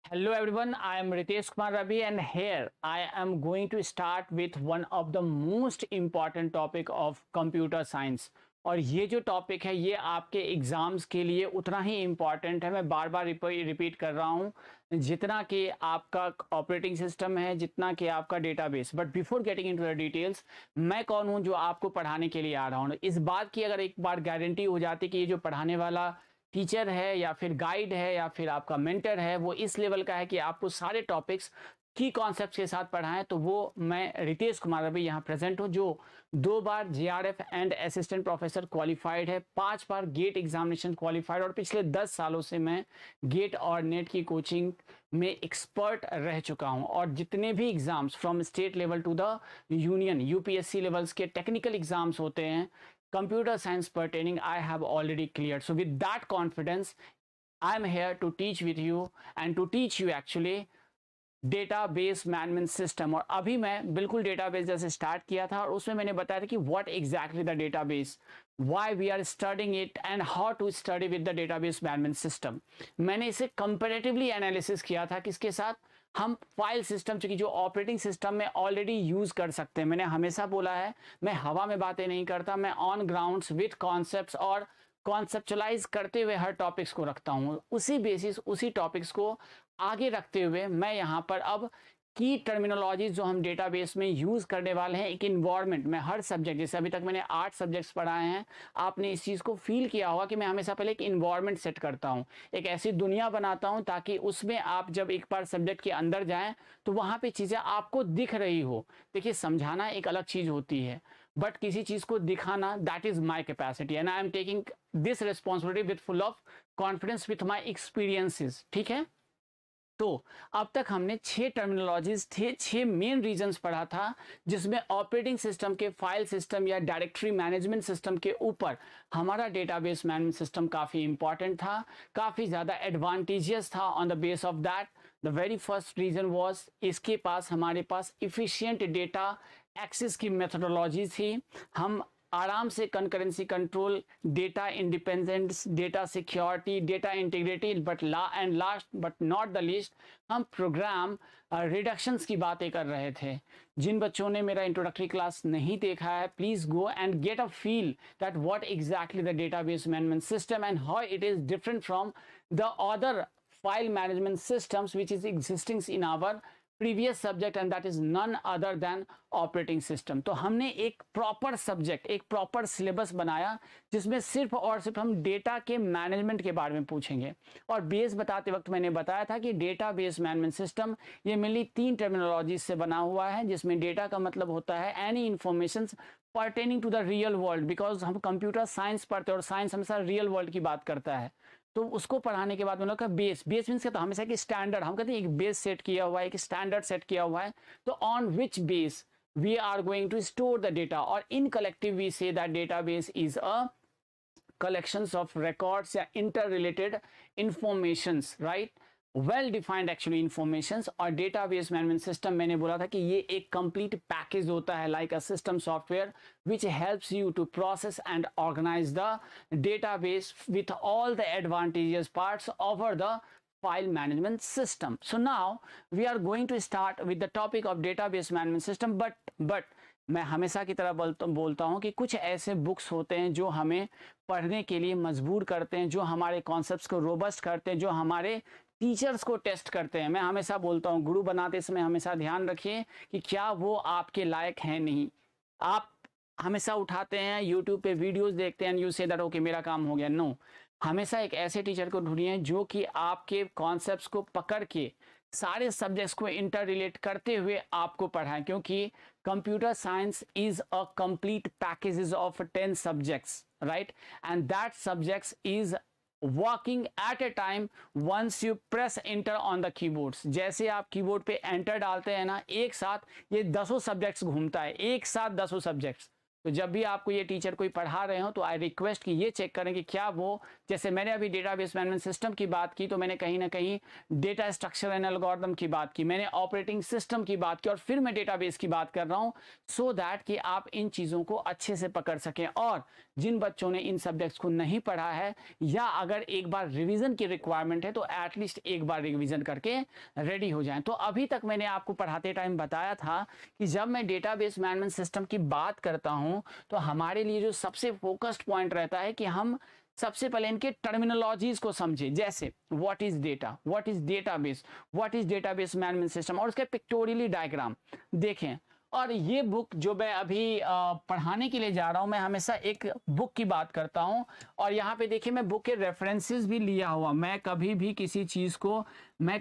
Hello everyone, I am Ritesh Kumar Ravi and here I am going to start with one of the most important topic of computer science। और ये जो topic है ये आपके exams के लिए उतना ही इम्पॉर्टेंट है। मैं बार बार रिपीट कर रहा हूँ, जितना कि आपका ऑपरेटिंग सिस्टम है, जितना कि आपका database. But before getting into the details, मैं कौन हूँ जो आपको पढ़ाने के लिए आ रहा हूँ। इस बात की अगर एक बार गारंटी हो जाती कि ये जो पढ़ाने वाला टीचर है या फिर गाइड है या फिर आपका मेंटर है वो इस लेवल का है कि आपको सारे टॉपिक्स की कॉन्सेप्ट्स के साथ पढ़ाएं, तो वो मैं रितेश कुमार अभी यहाँ प्रेजेंट हूँ, जो 2 बार JRF and assistant professor qualified है, 5 बार गेट एग्जामिनेशन क्वालिफाइड और पिछले 10 सालों से मैं गेट और नेट की कोचिंग में एक्सपर्ट रह चुका हूँ। और जितने भी exams from state level to the union UPSC levels के टेक्निकल एग्जाम्स होते हैं computer science pertaining, I have already cleared. So with that confidence, I'm here to teach with you and to teach you actually database management system. और अभी मैं बिल्कुल database जैसे start किया था और उसमें मैंने बताया था कि what exactly the database, why we are studying it and how to study with the database management system. मैंने इसे कंपैरेटिवली एनालिसिस किया था किसके साथ, हम फाइल सिस्टम चूंकि जो ऑपरेटिंग सिस्टम में ऑलरेडी यूज कर सकते हैं। मैंने हमेशा बोला है मैं हवा में बातें नहीं करता, मैं ऑन ग्राउंड्स विथ कॉन्सेप्ट्स और कॉन्सेप्चुलाइज करते हुए हर टॉपिक्स को रखता हूँ। उसी बेसिस उसी टॉपिक्स को आगे रखते हुए मैं यहाँ पर अब की टर्मिनोलॉजीज जो हम डेटाबेस में यूज करने वाले हैं, एक इन्वायरमेंट में हर सब्जेक्ट, जैसे अभी तक मैंने 8 सब्जेक्ट्स पढ़ाए हैं, आपने इस चीज़ को फील किया होगा कि मैं हमेशा पहले एक इन्वायरमेंट सेट करता हूँ, एक ऐसी दुनिया बनाता हूँ ताकि उसमें आप जब एक बार सब्जेक्ट के अंदर जाएं तो वहाँ पे चीज़ें आपको दिख रही हो। देखिए, समझाना एक अलग चीज़ होती है, बट किसी चीज़ को दिखाना, that is my capacity and I am taking this responsibility with full of confidence with my experiences. ठीक है, तो अब तक हमने 6 टर्मिनोलॉजीज थे, 6 मेन रीजंस पढ़ा था, जिसमें ऑपरेटिंग सिस्टम के फाइल सिस्टम या डायरेक्टरी मैनेजमेंट सिस्टम के ऊपर हमारा डेटाबेस मैनेजमेंट सिस्टम काफ़ी इंपॉर्टेंट था, काफ़ी ज़्यादा एडवांटेजियस था। On the base of that the very first reason was, इसके पास हमारे पास इफिशियंट डेटा एक्सेस की मेथोडोलॉजी थी। हम आराम से concurrency control, data independence, data security, data integrity, but last but not the least हम प्रोग्राम रिडक्शंस की बातें कर रहे थे। जिन बच्चों ने मेरा इंट्रोडक्टरी क्लास नहीं देखा है, please go and get a feel that what exactly the database management system and how it is different from the other file management systems which is existing in our previous subject and that is none other than operating system. तो हमने एक proper subject, एक proper syllabus बनाया जिसमें सिर्फ और सिर्फ हम डेटा के मैनेजमेंट के बारे में पूछेंगे। और बेस बताते वक्त मैंने बताया था कि डेटा बेस मैनेजमेंट सिस्टम ये मेनली 3 टर्मिनोलॉजी से बना हुआ है, जिसमें डेटा का मतलब होता है any information pertaining to the real world, because हम कंप्यूटर साइंस पढ़ते हैं और साइंस हमेशा रियल वर्ल्ड की बात करता है। तो उसको पढ़ाने के बाद मतलब बेस मीन्स क्या, तो हमेशा कि स्टैंडर्ड, हम कहते हैं एक बेस सेट किया हुआ है, एक स्टैंडर्ड सेट किया हुआ है, तो on which base we are going to store the data. और in collective we say that database is a collections of records या interrelated informations, right? Well defined actually informations. और डेटाबेस मैनेजमेंट सिस्टम मैंने बोला था कि ये एक complete package होता है, like a system software which helps you to process and organise the database with all the advantages parts over the file management system. So now we are going to start with the topic of database management system, but मैं हमेशा की तरह बोलता हूँ कि कुछ ऐसे books होते हैं जो हमें पढ़ने के लिए मजबूर करते हैं, जो हमारे कॉन्सेप्ट्स को रोबस्ट करते हैं, जो हमारे टीचर्स को टेस्ट करते हैं। मैं हमेशा बोलता हूँ, गुरु बनाते समय हमेशा ध्यान रखिए कि क्या वो आपके लायक हैं नहीं। आप हमेशा उठाते हैं यूट्यूब पे वीडियोस देखते हैं, यू से दैट ओके मेरा काम हो गया। नो, हमेशा एक ऐसे टीचर को ढूंढिए जो कि आपके कॉन्सेप्ट्स को पकड़ के सारे सब्जेक्ट्स को इंटर रिलेट करते हुए आपको पढ़ाएं, क्योंकि computer science is a complete package of 10 subjects, right? And that subjects is working at a time once you press enter on the keyboards. जैसे आप कीबोर्ड पे एंटर डालते हैं ना, एक साथ ये 10 सब्जेक्ट्स घूमता है, एक साथ 10 सब्जेक्ट्स। तो जब भी आपको ये टीचर कोई पढ़ा रहे हो तो आई रिक्वेस्ट कि ये चेक करें कि क्या वो, जैसे मैंने अभी डेटाबेस मैनेजमेंट सिस्टम की बात की तो मैंने कहीं ना कहीं डेटा स्ट्रक्चर एंड एल्गोरिथम की बात की, मैंने ऑपरेटिंग सिस्टम की बात की और फिर मैं डेटाबेस की बात कर रहा हूँ, सो दैट कि आप इन चीज़ों को अच्छे से पकड़ सकें। और जिन बच्चों ने इन सब्जेक्ट्स को नहीं पढ़ा है या अगर एक बार रिवीजन की रिक्वायरमेंट है तो एटलीस्ट एक बार रिवीजन करके रेडी हो जाएं। तो अभी तक मैंने आपको पढ़ाते टाइम बताया था कि जब मैं डेटाबेस मैनेजमेंट सिस्टम की बात करता हूं तो हमारे लिए जो सबसे फोकस्ड पॉइंट रहता है कि हम सबसे पहले इनके टर्मिनोलॉजीज को समझें, जैसे what is data, what is database, what is database management system, और उसके पिक्टोरियली डायग्राम देखें। और ये बुक जो मैं अभी पढ़ाने के लिए जा रहा हूं, मैं हमेशा एक बुक की बात करता हूं और यहाँ पे देखिए मैं बुक के रेफरेंसेस भी लिया हुआ, मैं कभी भी किसी चीज को मैंने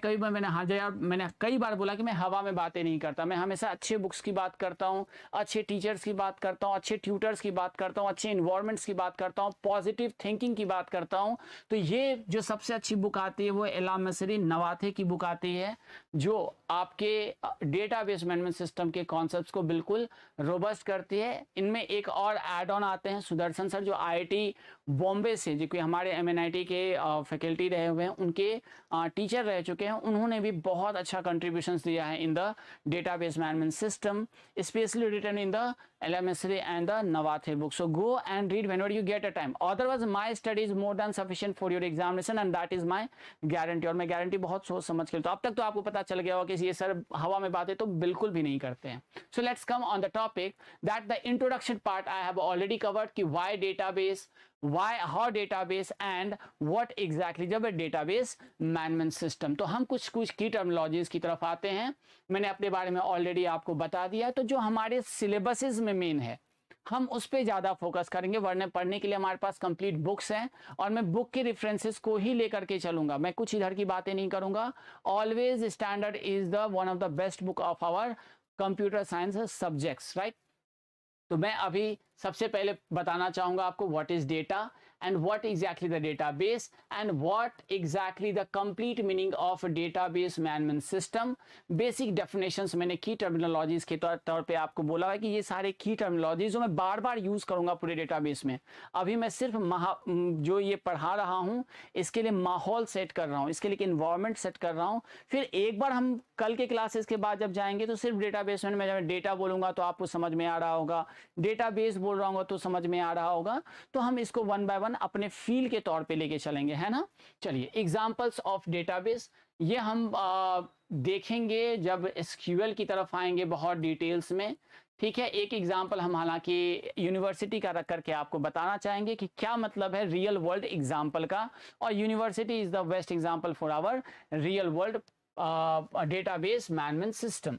कई बार बोला कि मैं हवा में बातें नहीं करता, मैं हमेशा अच्छे बुक्स की बात करता हूँ, अच्छे टीचर्स की बात करता हूँ, अच्छे ट्यूटर्स की बात करता हूँ, अच्छे इन्वायरमेंट्स की बात करता हूँ, पॉजिटिव थिंकिंग की बात करता हूँ। तो ये जो सबसे अच्छी बुक आती है वो एला मसरी नवाथे की बुक आती है, जो आपके डेटाबेस मैनेजमेंट सिस्टम के कॉन्सेप्ट्स को बिल्कुल रोबस्ट करती है। इनमें एक और एड ऑन आते हैं सुदर्शन सर, जो आईआईटी बॉम्बे से, जो कि हमारे एमएनआईटी के फैकल्टी रहे हुए हैं, उनके टीचर रह चुके हैं, उन्होंने भी बहुत अच्छा कंट्रीब्यूशंस दिया है in the database management system, specially written in the LMSRE and the Navathe book. So go and read whenever you get a time. Otherwise, my study is more than sufficient for your examination and that is my guarantee. और मैं guarantee बहुत सोच समझ के, तो अब तक तो आपको पता चल गया होगा कि ये सर हवा में बातें तो बिल्कुल भी नहीं करते हैं। So let's come on the topic that the introduction part I have already covered कि why database, why, how database and what exactly जब डेटाबेस मैनेजमेंट सिस्टम। तो हम कुछ की टर्मिनोलॉजीज की तरफ आते हैं। मैंने अपने बारे में ऑलरेडी आपको बता दिया, तो जो हमारे सिलेबसेस में मेन है हम उस पर ज़्यादा फोकस करेंगे, वरना पढ़ने के लिए हमारे पास कंप्लीट बुक्स हैं और मैं बुक के रेफरेंसेस को ही लेकर के चलूंगा, मैं कुछ इधर की बातें नहीं करूंगा। Always standard is the one of the best book of our computer science subjects, right. तो मैं अभी सबसे पहले बताना चाहूंगा आपको what is data and what exactly the database and what exactly the complete meaning of a database management system। Basic definitions मैंने की टर्मिनोलॉजीज के तौर पे आपको बोला है कि ये सारे की टर्मिनोलॉजीज जो मैं बार बार यूज करूंगा पूरे डेटाबेस में। अभी मैं सिर्फ जो ये पढ़ा रहा हूं इसके लिए माहौल सेट कर रहा हूं, इसके लिए इन्वायरमेंट सेट कर रहा हूं। फिर एक बार हम कल के क्लासेस के बाद जब जाएंगे तो सिर्फ डेटाबेस में मैं जब डेटा बोलूंगा तो आपको समझ में आ रहा होगा, डेटाबेस बोल रहा हूँ तो समझ में आ रहा होगा। तो हम इसको वन बाय वन अपने फील के तौर पे लेके चलेंगे, है ना। चलिए एग्जांपल्स ऑफ डेटाबेस ये हम देखेंगे जब एसक्यूएल की तरफ आएंगे बहुत डिटेल्स में, ठीक है। एक एग्जांपल हम हालांकि यूनिवर्सिटी का रख करके आपको बताना चाहेंगे कि क्या मतलब है रियल वर्ल्ड एग्जांपल का, और university is the best example for our real world database management system.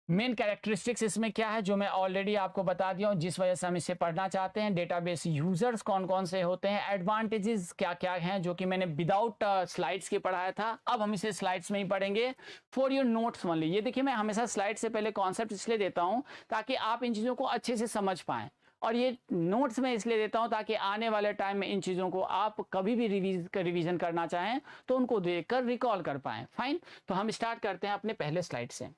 Main characteristics इसमें क्या है जो मैं ऑलरेडी आपको बता दिया हूं, जिस वजह से हम इसे पढ़ना चाहते हैं। डेटाबेस यूजर्स कौन कौन से होते हैं, एडवांटेजेस क्या क्या हैं, जो कि मैंने विदाउट स्लाइड्स के पढ़ाया था, अब हम इसे स्लाइड्स में ही पढ़ेंगे फॉर योर नोट्स ओनली। ये देखिए मैं हमेशा स्लाइड से पहले कॉन्सेप्ट इसलिए देता हूं ताकि आप इन चीज़ों को अच्छे से समझ पाएं, और ये नोट्स में इसलिए देता हूं ताकि आने वाले टाइम में इन चीज़ों को आप कभी भी रिवीजन करना चाहें तो उनको देखकर रिकॉल कर पाएं। फाइन, तो हम स्टार्ट करते हैं अपने पहले स्लाइड से।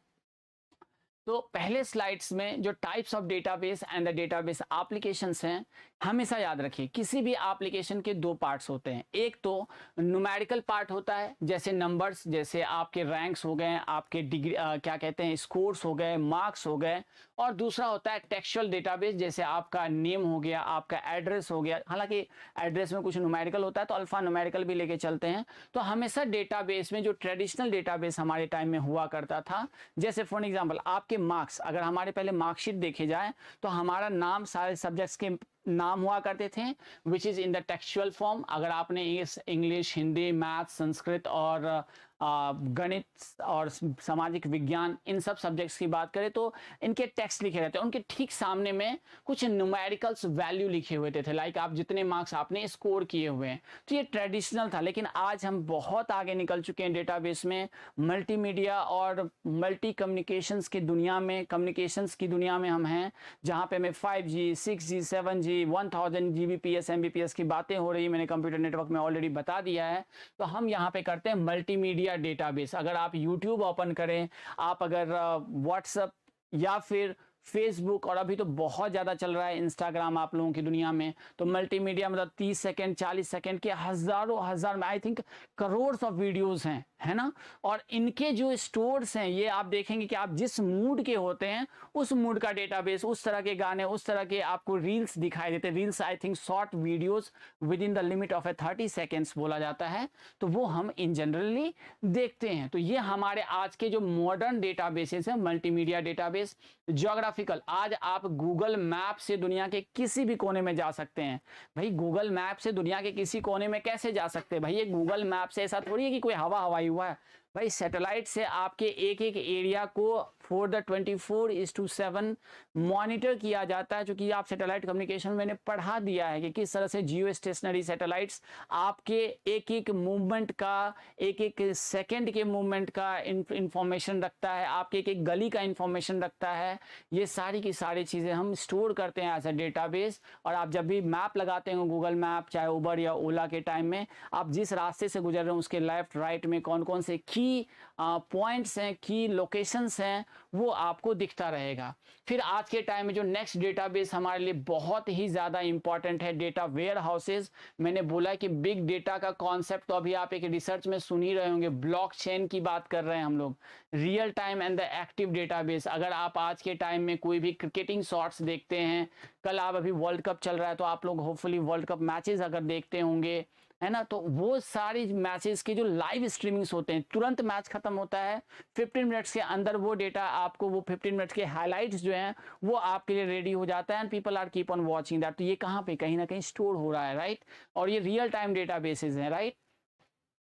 तो पहले स्लाइड्स में जो types of database and the database applications हैं, हमेशा याद रखिए किसी भी एप्लीकेशन के दो पार्ट्स होते हैं। एक तो न्यूमेरिकल पार्ट होता है, जैसे नंबर्स, जैसे आपके रैंक्स हो गए, आपके डिग्री क्या कहते हैं स्कोर्स हो गए, मार्क्स हो गए। और दूसरा होता है टेक्सचुअल डेटाबेस, जैसे आपका नेम हो गया, आपका एड्रेस हो गया। हालांकि एड्रेस में कुछ न्यूमेरिकल होता है तो अल्फा न्यूमेरिकल भी लेके चलते हैं। तो हमेशा डेटाबेस में जो ट्रेडिशनल डेटाबेस हमारे टाइम में हुआ करता था, जैसे फॉर एग्जाम्पल आपके मार्क्स, अगर हमारे पहले मार्कशीट देखे जाए तो हमारा नाम सारे सब्जेक्ट्स के नाम हुआ करते थे which is in the textual form. अगर आपने इंग्लिश, हिंदी, मैथ, संस्कृत और गणित और सामाजिक विज्ञान इन सब सब्जेक्ट्स की बात करें तो इनके टेक्स्ट लिखे रहते हैं, उनके ठीक सामने में कुछ न्यूमेरिकल्स वैल्यू लिखे हुए थे, लाइक आप जितने मार्क्स आपने स्कोर किए हुए हैं। तो ये ट्रेडिशनल था, लेकिन आज हम बहुत आगे निकल चुके हैं डेटाबेस में। मल्टीमीडिया और मल्टी कम्युनिकेशंस की दुनिया में, कम्युनिकेशंस की दुनिया में हम हैं, जहाँ पे हमें 5G, 6G, 7G, 1000 Gbps MBPS की बातें हो रही, मैंने कंप्यूटर नेटवर्क में ऑलरेडी बता दिया है। तो हम यहाँ पे करते हैं मल्टीमीडिया डेटाबेस। अगर आप YouTube ओपन करें, आप अगर व्हाट्सएप या फिर फेसबुक, और अभी तो बहुत ज़्यादा चल रहा है इंस्टाग्राम आप लोगों की दुनिया में। तो मल्टीमीडिया मतलब 30 सेकेंड 40 सेकेंड के हज़ारों हज़ार में I think crore of videos हैं, है ना। और इनके जो स्टोर्स हैं, ये आप देखेंगे कि आप जिस मूड के होते हैं उस मूड का डेटाबेस, उस तरह के गाने, उस तरह के आपको रील्स दिखाई देते हैं। Reels I think short videos with in the limit of A 30 seconds बोला जाता है, तो वो हम इन जनरली देखते हैं। तो ये हमारे आज के जो मॉडर्न डेटाबेसेस हैं, मल्टीमीडिया डेटाबेस। ज्योग्राफिकल, आज आप गूगल मैप से दुनिया के किसी भी कोने में जा सकते हैं। भाई गूगल मैप से दुनिया के किसी कोने में कैसे जा सकते हैं भाई? ये गूगल मैप से ऐसा थोड़ी है कि कोई हवाई हुआ है भाई। सैटेलाइट से आपके एक एक एरिया को फॉर द 24/7 मॉनिटर किया जाता है, क्योंकि आप सैटेलाइट कम्युनिकेशन मैंने पढ़ा दिया है कि किस तरह से जियो स्टेशनरी सैटेलाइट्स आपके एक एक मूवमेंट का, एक एक सेकंड के मूवमेंट का इंफॉर्मेशन रखता है, आपके एक एक गली का इंफॉर्मेशन रखता है। ये सारी की सारी चीज़ें हम स्टोर करते हैं एज अ डेटाबेस। और आप जब भी मैप लगाते हैं गूगल मैप, चाहे उबर या ओला के टाइम में, आप जिस रास्ते से गुजर रहे हैं उसके लेफ्ट राइट में कौन कौन से की पॉइंट्स हैं, की लोकेशंस हैं, वो आपको दिखता रहेगा। फिर आज के टाइम में जो नेक्स्ट डेटाबेस हमारे लिए बहुत ही ज़्यादा इंपॉर्टेंट है, डेटा वेयर हाउसेज। मैंने बोला कि बिग डेटा का कॉन्सेप्ट तो अभी आप एक रिसर्च में सुन ही रहे होंगे, ब्लॉकचेन की बात कर रहे हैं हम लोग। Real time and the active database, अगर आप आज के टाइम में कोई भी क्रिकेटिंग शॉट्स देखते हैं, कल आप अभी वर्ल्ड कप चल रहा है तो आप लोग होपफुली वर्ल्ड कप मैचेस अगर देखते होंगे, है ना, तो वो सारी मैचेस की जो लाइव स्ट्रीमिंग्स होते हैं, तुरंत मैच खत्म होता है, 15 मिनट्स के अंदर वो डेटा आपको, वो 15 मिनट्स के हाइलाइट्स जो हैं वो आपके लिए रेडी हो जाता है, and people are keep on watching that. तो ये कहाँ पे, कहीं ना कहीं स्टोर हो रहा है, राइट। और ये रियल टाइम डेटाबेसेस हैं, राइट।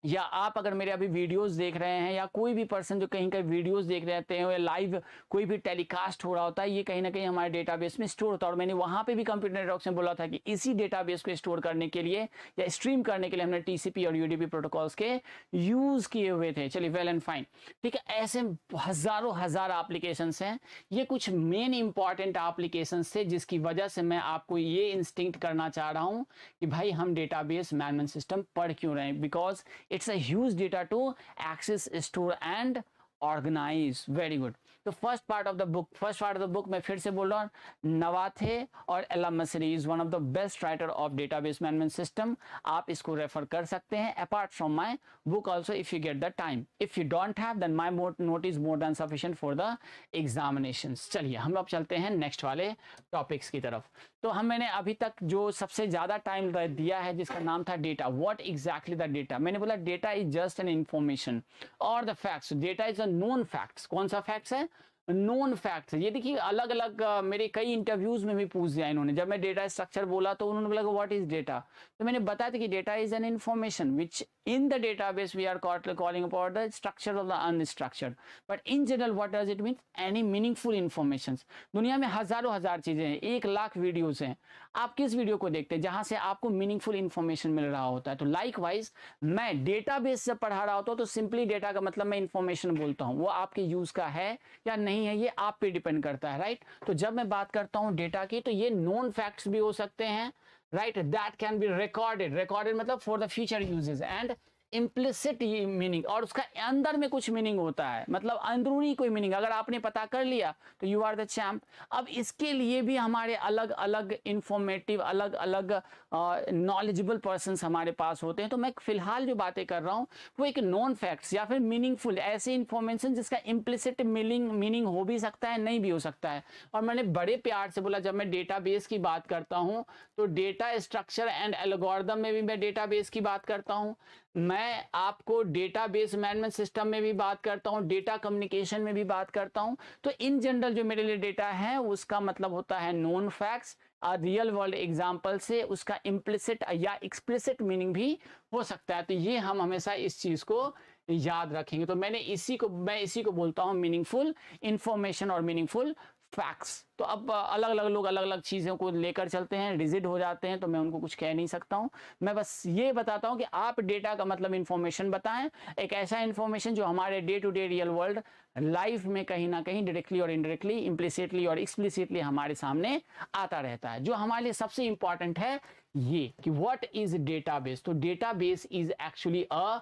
या आप अगर मेरे अभी वीडियोस देख रहे हैं, या कोई भी पर्सन जो कहीं कहीं वीडियोस देख रहते हैं, या लाइव कोई भी टेलीकास्ट हो रहा होता है, ये कहीं ना कहीं हमारे डेटाबेस में स्टोर होता है। और मैंने वहाँ पे भी कंप्यूटर नेटवर्क में बोला था कि इसी डेटाबेस को स्टोर करने के लिए या स्ट्रीम करने के लिए हमने TCP और UDP प्रोटोकॉल्स के यूज़ किए हुए थे। चलिए, वेल एंड फाइन, ठीक है। ऐसे हज़ारों हज़ार एप्लीकेशंस हैं। ये कुछ मेन इंपॉर्टेंट एप्लीकेशंस थे जिसकी वजह से मैं आपको ये इंस्टिंक्ट करना चाह रहा हूँ कि भाई हम डेटाबेस मैनेजमेंट सिस्टम पढ़ क्यों रहे हैं, because it's a huge data to access, store and organize. Very good. तो first part of the book मैं फिर से बोल रहा हूँ, नवाथे और Elmasri is one of the best writer of database management system. आप इसको रेफर कर सकते हैं apart from my book also if you get the time. If you don't have then my note is more than sufficient for the examinations. चलिए हम अब चलते हैं नेक्स्ट वाले टॉपिक्स की तरफ। तो मैंने अभी तक जो सबसे ज़्यादा टाइम दिया है जिसका नाम था data. What exactly the data? मैंने बोला data is just an information और the facts. Data is a known facts. कौन सा फैक्ट्स है? Known facts. ये देखिए अलग अलग मेरे कई इंटरव्यूज में भी पूछ दिया इन्होंने। जब मैं डेटा स्ट्रक्चर बोला तो उन्होंने बोला व्हाट इज डेटा, तो मैंने बताया था कि data is an information which in the database we are calling about the structure of the unstructured, but in general what does it mean? Any meaningful informations। दुनिया में हजारों हजार चीजें हैं, 1 लाख वीडियोस हैं। आप किस वीडियो को देखते हैं जहां से आपको मीनिंगफुल इंफॉर्मेशन मिल रहा होता है? तो लाइकवाइज मैं डेटाबेस से पढ़ा रहा होता हूं तो सिंपली डेटा का मतलब मैं इंफॉर्मेशन बोलता हूं, वो आपके यूज का है या नहीं है ये आप पे डिपेंड करता है, राइट। तो जब मैं बात करता हूं डेटा की तो ये नोन फैक्ट्स भी हो सकते हैं, right, that can be recorded मतलब for the future uses, and implicit meaning, और उसका अंदर में कुछ मीनिंग होता है, मतलब अंदरूनी कोई मीनिंग अगर आपने पता कर लिया तो यू आर द चैम्प। अब इसके लिए भी हमारे अलग अलग इंफॉर्मेटिव, अलग अलग नॉलेजेबल पर्सन्स हमारे पास होते हैं। तो मैं फिलहाल जो बातें कर रहा हूँ वो एक नॉन फैक्ट्स या फिर मीनिंगफुल ऐसी इंफॉर्मेशन जिसका इम्प्लिसिट मीनिंग हो भी सकता है, नहीं भी हो सकता है। और मैंने बड़े प्यार से बोला जब मैं डेटाबेस की बात करता हूँ तो डेटा स्ट्रक्चर एंड एल्गोरिथम में भी मैं डेटाबेस की बात करता हूँ, मैं आपको डेटाबेस मैनेजमेंट सिस्टम में भी बात करता हूं, डेटा कम्युनिकेशन में भी बात करता हूं। तो इन जनरल जो मेरे लिए डेटा है उसका मतलब होता है known facts. Real world example से उसका इम्प्लिसिट या एक्सप्लिसिट मीनिंग भी हो सकता है। तो ये हम हमेशा इस चीज को याद रखेंगे। तो मैं इसी को बोलता हूं मीनिंगफुल इंफॉर्मेशन और मीनिंगफुल फैक्ट्स। तो अब अलग अलग लोग अलग अलग चीज़ों को लेकर चलते हैं, रिजिड हो जाते हैं, तो मैं उनको कुछ कह नहीं सकता हूं। मैं बस ये बताता हूं कि आप डेटा का मतलब इंफॉर्मेशन बताएं, एक ऐसा इंफॉर्मेशन जो हमारे day to day real world life में कहीं ना कहीं डायरेक्टली और इनडायरेक्टली, इम्प्लिसिटली और एक्सप्लिसिटली हमारे सामने आता रहता है। जो हमारे लिए सबसे इंपॉर्टेंट है ये कि व्हाट इज डेटाबेस। तो database is actually a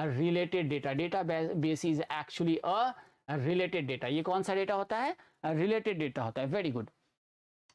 related data. Database is actually a related data. ये कौन सा डेटा होता है? रिलेटेड डेटा होता है। Very good.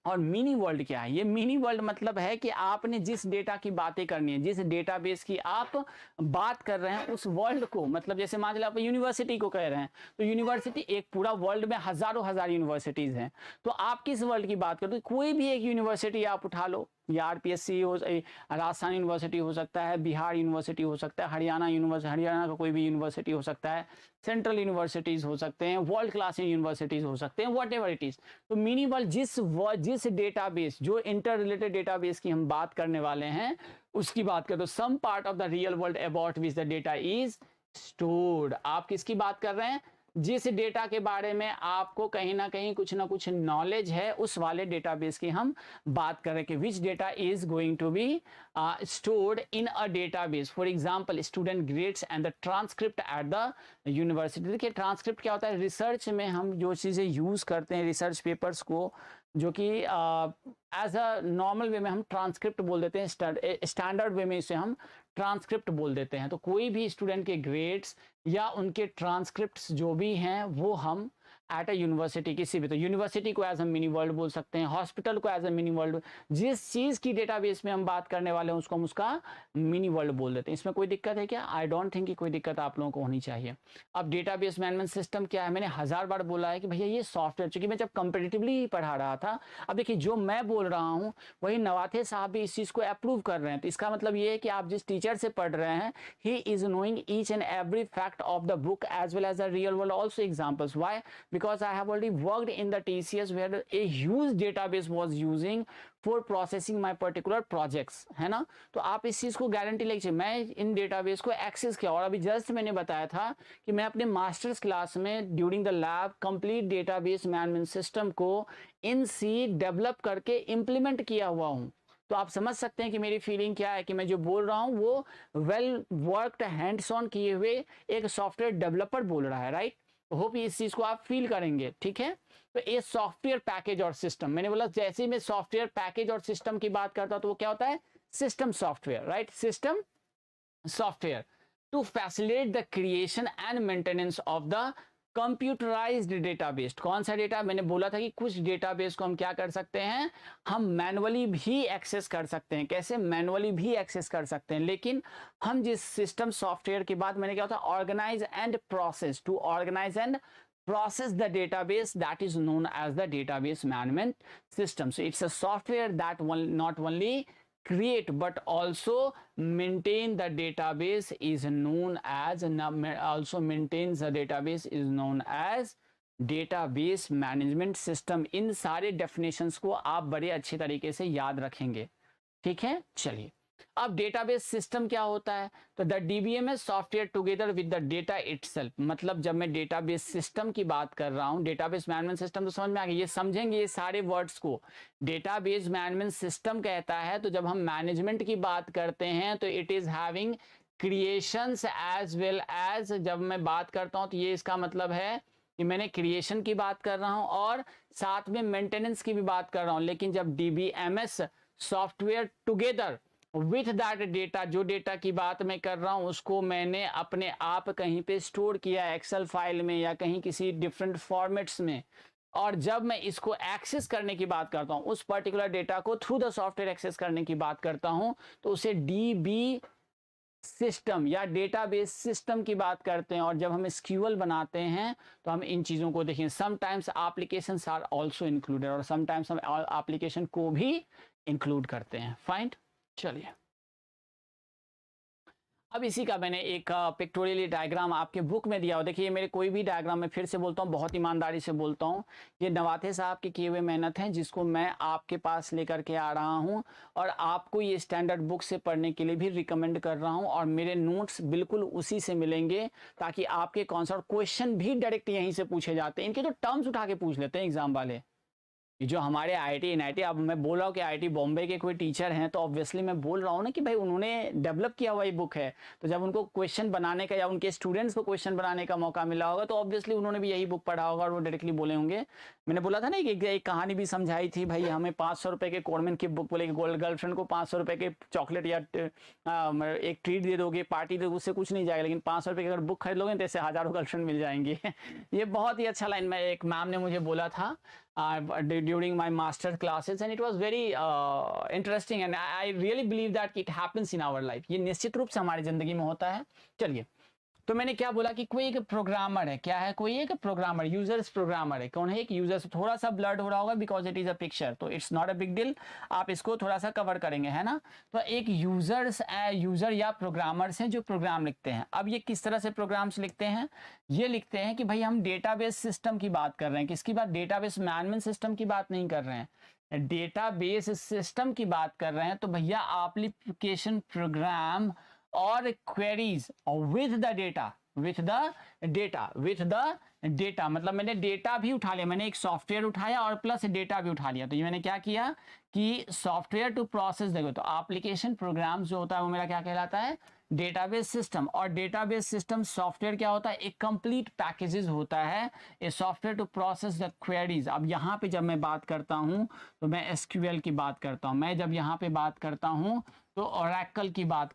और मिनी वर्ल्ड क्या है? ये मिनी वर्ल्ड मतलब है कि आपने जिस डेटा की बातें करनी है, जिस डेटाबेस की आप बात कर रहे हैं, उस वर्ल्ड को, मतलब जैसे मान लीजिए आप यूनिवर्सिटी को कह रहे हैं, तो यूनिवर्सिटी एक पूरा वर्ल्ड में हजारों हजार यूनिवर्सिटीज हैं, तो आप किस वर्ल्ड की बात करते हो? कोई भी एक यूनिवर्सिटी आप उठा लो, या आरपीएससी हो, राजस्थान यूनिवर्सिटी हो सकता है, बिहार यूनिवर्सिटी हो सकता है, हरियाणा यूनिवर्सिटी, हरियाणा का कोई भी यूनिवर्सिटी हो सकता है, सेंट्रल यूनिवर्सिटीज हो सकते हैं, वर्ल्ड क्लास यूनिवर्सिटीज हो सकते हैं, वॉट एवर इट इज। तो मिनी वर्ल्ड जिस डेटाबेस, जो इंटर रिलेटेड डेटाबेस की हम बात करने वाले हैं, उसकी बात करें तो some part of the real world about which the data is stored. आप किसकी बात कर रहे हैं? जिस डेटा के बारे में आपको कहीं ना कहीं कुछ ना कुछ नॉलेज है, उस वाले डेटाबेस की हम बात कर रहे हैं कि which data is going to be stored in a database. For example, student grades and the transcript at the university. देखिए ट्रांसक्रिप्ट क्या होता है? रिसर्च में हम जो चीज़ें यूज़ करते हैं, रिसर्च पेपर्स को, जो कि एज अ नॉर्मल वे में हम ट्रांसक्रिप्ट बोल देते हैं, स्टैंडर्ड वे में इसे हम ट्रांसक्रिप्ट बोल देते हैं। तो कोई भी स्टूडेंट के ग्रेड्स या उनके ट्रांसक्रिप्ट्स जो भी हैं, वो हम एट अ यूनिवर्सिटी, किसी भी, तो यूनिवर्सिटी को एज अ मिनी वर्ल्ड बोल सकते हैं, हॉस्पिटल को एज अ मिनी वर्ल्ड, जिस चीज़ की डेटाबेस में हम बात करने वाले हैं उसको हम उसका मिनी वर्ल्ड बोल देते हैं। इसमें कोई दिक्कत है क्या? आई डोंट थिंक कि कोई दिक्कत आप लोगों को होनी चाहिए। अब डेटाबेस मैनेजमेंट सिस्टम क्या है? मैंने 1000 बार बोला है कि भैया ये सॉफ्टवेयर, चूंकि मैं जब कंपेटिटिवली पढ़ा रहा था, अब देखिए जो मैं बोल रहा हूँ वही नवाथे साहब भी इस चीज़ को अप्रूव कर रहे हैं, तो इसका मतलब ये है कि आप जिस टीचर से पढ़ रहे हैं, he is knowing each and every fact of the book as well as the real world also examples. Why? Because I have already worked in the TCS where a huge database was using for processing my particular projects, है ना? तो आप इस चीज़ को guarantee लेके, मैं इन database को access किया, और अभी जस्ट मैंने बताया था कि मैं अपने मास्टर्स क्लास में during the lab complete database management system को इन सी डेवलप करके इम्प्लीमेंट किया हुआ हूँ। तो आप समझ सकते हैं कि मेरी फीलिंग क्या है, कि मैं जो बोल रहा हूँ वो वेल वर्कड हैंड्स ऑन किए हुए एक सॉफ्टवेयर डेवलपर बोल रहा है, राइट? होप इस चीज को आप फील करेंगे, ठीक है? तो ये सॉफ्टवेयर पैकेज और सिस्टम, मैंने बोला जैसे ही मैं सॉफ्टवेयर पैकेज और सिस्टम की बात करता हूं तो वो क्या होता है? System software, right? System software to facilitate the creation and maintenance of the computerised database. कौन सा डेटा? मैंने बोला था कि कुछ डेटाबेस को हम क्या कर सकते हैं, हम मैनुअली भी एक्सेस कर सकते हैं। कैसे? मैनुअली भी एक्सेस कर सकते हैं, लेकिन हम जिस सिस्टम सॉफ्टवेयर की बात, मैंने क्या होता है, organise and process, to organise and process the database, that is known as the database management system. So it's a software that will not only create but also maintain the database is known as, also maintains the database is known as database management system। इन सारे definitions को आप बड़े अच्छे तरीके से याद रखेंगे, ठीक है? चलिए, अब डेटाबेस सिस्टम क्या होता है? तो the DBMS software together with the data itself. मतलब जब मैं डेटाबेस सिस्टम की बात कर रहा हूं, डेटाबेस मैनेजमेंट सिस्टम, तो समझ में आ गया, ये समझेंगे ये सारे वर्ड्स को। डेटाबेस मैनेजमेंट सिस्टम कहता है, तो जब हम मैनेजमेंट की बात करते हैं तो it is having creations as well as, जब मैं बात करता हूं तो ये इसका मतलब है कि मैंने क्रिएशन की बात कर रहा हूं और साथ में मेंटेनेंस की भी बात कर रहा हूं। लेकिन जब DBMS software together with that data, जो डेटा की बात मैं कर रहा हूं उसको मैंने अपने आप कहीं पे स्टोर किया, एक्सेल फाइल में या कहीं किसी डिफरेंट फॉर्मेट्स में, और जब मैं इसको एक्सेस करने की बात करता हूं, उस पर्टिकुलर डेटा को थ्रू द सॉफ्टवेयर एक्सेस करने की बात करता हूं, तो उसे डीबी सिस्टम या डेटाबेस सिस्टम की बात करते हैं। और जब हम एसक्यूएल बनाते हैं तो हम इन चीज़ों को देखें, sometimes applications are also included, और समटाइम्स हम एप्लीकेशन को भी इंक्लूड करते हैं। फाइन, चलिए, अब इसी का मैंने एक पिक्टोरियल डायग्राम आपके बुक में दिया हो। देखिए मेरे कोई भी डायग्राम, मैं फिर से बोलता हूँ, बहुत ईमानदारी से बोलता हूँ, ये नवाथे साहब की किए हुए मेहनत है जिसको मैं आपके पास लेकर के आ रहा हूँ, और आपको ये स्टैंडर्ड बुक से पढ़ने के लिए भी रिकमेंड कर रहा हूँ। और मेरे नोट्स बिल्कुल उसी से मिलेंगे, ताकि आपके कॉन्सेप्ट क्वेश्चन भी डायरेक्ट यहीं से पूछे जाते हैं। इनके तो टर्म्स उठा के पूछ लेते हैं एग्जाम वाले, ये जो हमारे आईआईटी एनआईटी, अब मैं बोल रहा हूँ कि आईआईटी बॉम्बे के कोई टीचर हैं तो ऑब्वियसली मैं बोल रहा हूँ ना कि भाई उन्होंने डेवलप किया हुआ ये बुक है, तो जब उनको क्वेश्चन बनाने का या उनके स्टूडेंट्स को क्वेश्चन बनाने का मौका मिला होगा तो ऑब्वियसली उन्होंने भी यही बुक पढ़ा होगा और वो डायरेक्टली बोले होंगे। मैंने बोला था ना कि एक कहानी भी समझाई थी, भाई हमें 500 रुपये के कोरमेन की बुक, बोले गर्लफ्रेंड को 500 रुपये के चॉकलेट या एक ट्रीट दे दोगे, पार्टी दे, उससे कुछ नहीं जाएगा, लेकिन 500 रुपये की अगर बुक खरीद लोगे तो इससे हज़ारों गर्लफ्रेंड मिल जाएंगी। ये बहुत ही अच्छा लाइन मैं एक मैम ने मुझे बोला था during my master classes and it was very interesting and I really believe that it happens in our life। ये निश्चित रूप से हमारी ज़िंदगी में होता है। चलिए, तो मैंने क्या बोला कि कोई एक प्रोग्रामर है, क्या है, कोई एक प्रोग्रामर, यूजर्स प्रोग्रामर है। कौन है? एक यूजर। थोड़ा सा ब्लर्ड हो रहा होगा because it is a picture, तो it's not a big deal, आप इसको थोड़ा सा कवर करेंगे, है ना। तो एक यूजर या प्रोग्रामर्स हैं जो प्रोग्राम लिखते हैं। अब ये किस तरह से प्रोग्राम्स लिखते हैं? ये लिखते हैं कि भाई हम डेटाबेस सिस्टम की बात कर रहे हैं। किसकी बात? डेटाबेस मैनेजमेंट सिस्टम की बात नहीं कर रहे हैं, डेटाबेस सिस्टम की बात कर रहे हैं। तो भैया एप्लीकेशन प्रोग्राम और क्वेरीज विथ द डेटा मतलब मैंने डेटा भी उठा लिया, मैंने एक सॉफ्टवेयर उठाया और प्लस डेटा भी उठा लिया। तो ये मैंने क्या किया कि सॉफ्टवेयर टू प्रोसेस, देखो तो एप्लीकेशन प्रोग्राम जो होता है वो मेरा क्या कहलाता है? Database system. और डेटाबेस सिस्टम सॉफ्टवेयर क्या होता है? एक कंप्लीट पैकेजेस होता है, a software to process the queries. अब यहाँ पे जब मैं बात करता हूँ तो मैं एसक्यूएल की बात करता हूँ, मैं जब यहाँ पे बात करता हूँ तो ओरेकल की बात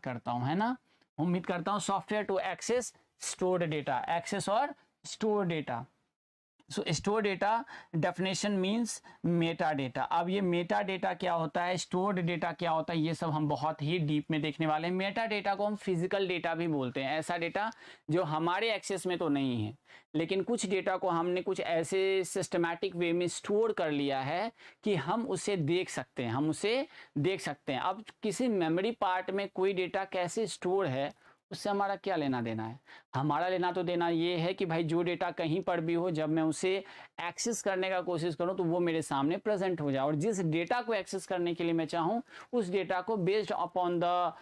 करता हूँ, है ना। उम्मीद करता हूँ software to access stored data, access और store data. So store data definition means meta data. अब ये मेटा डेटा क्या होता है, स्टोर्ड डेटा क्या होता है, ये सब हम बहुत ही डीप में देखने वाले हैं। मेटा डेटा को हम फिजिकल डेटा भी बोलते हैं, ऐसा डेटा जो हमारे एक्सेस में तो नहीं है, लेकिन कुछ डेटा को हमने कुछ ऐसे सिस्टमैटिक वे में स्टोर कर लिया है कि हम उसे देख सकते हैं, अब किसी मेमोरी पार्ट में कोई डेटा कैसे स्टोर है उससे हमारा क्या लेना देना है? हमारा लेना तो देना ये है कि भाई जो डेटा कहीं पर भी हो, जब मैं उसे एक्सेस करने का कोशिश करूं तो वो मेरे सामने प्रेजेंट हो जाए, और जिस डेटा को एक्सेस करने के लिए मैं चाहूं उस डेटा को based upon the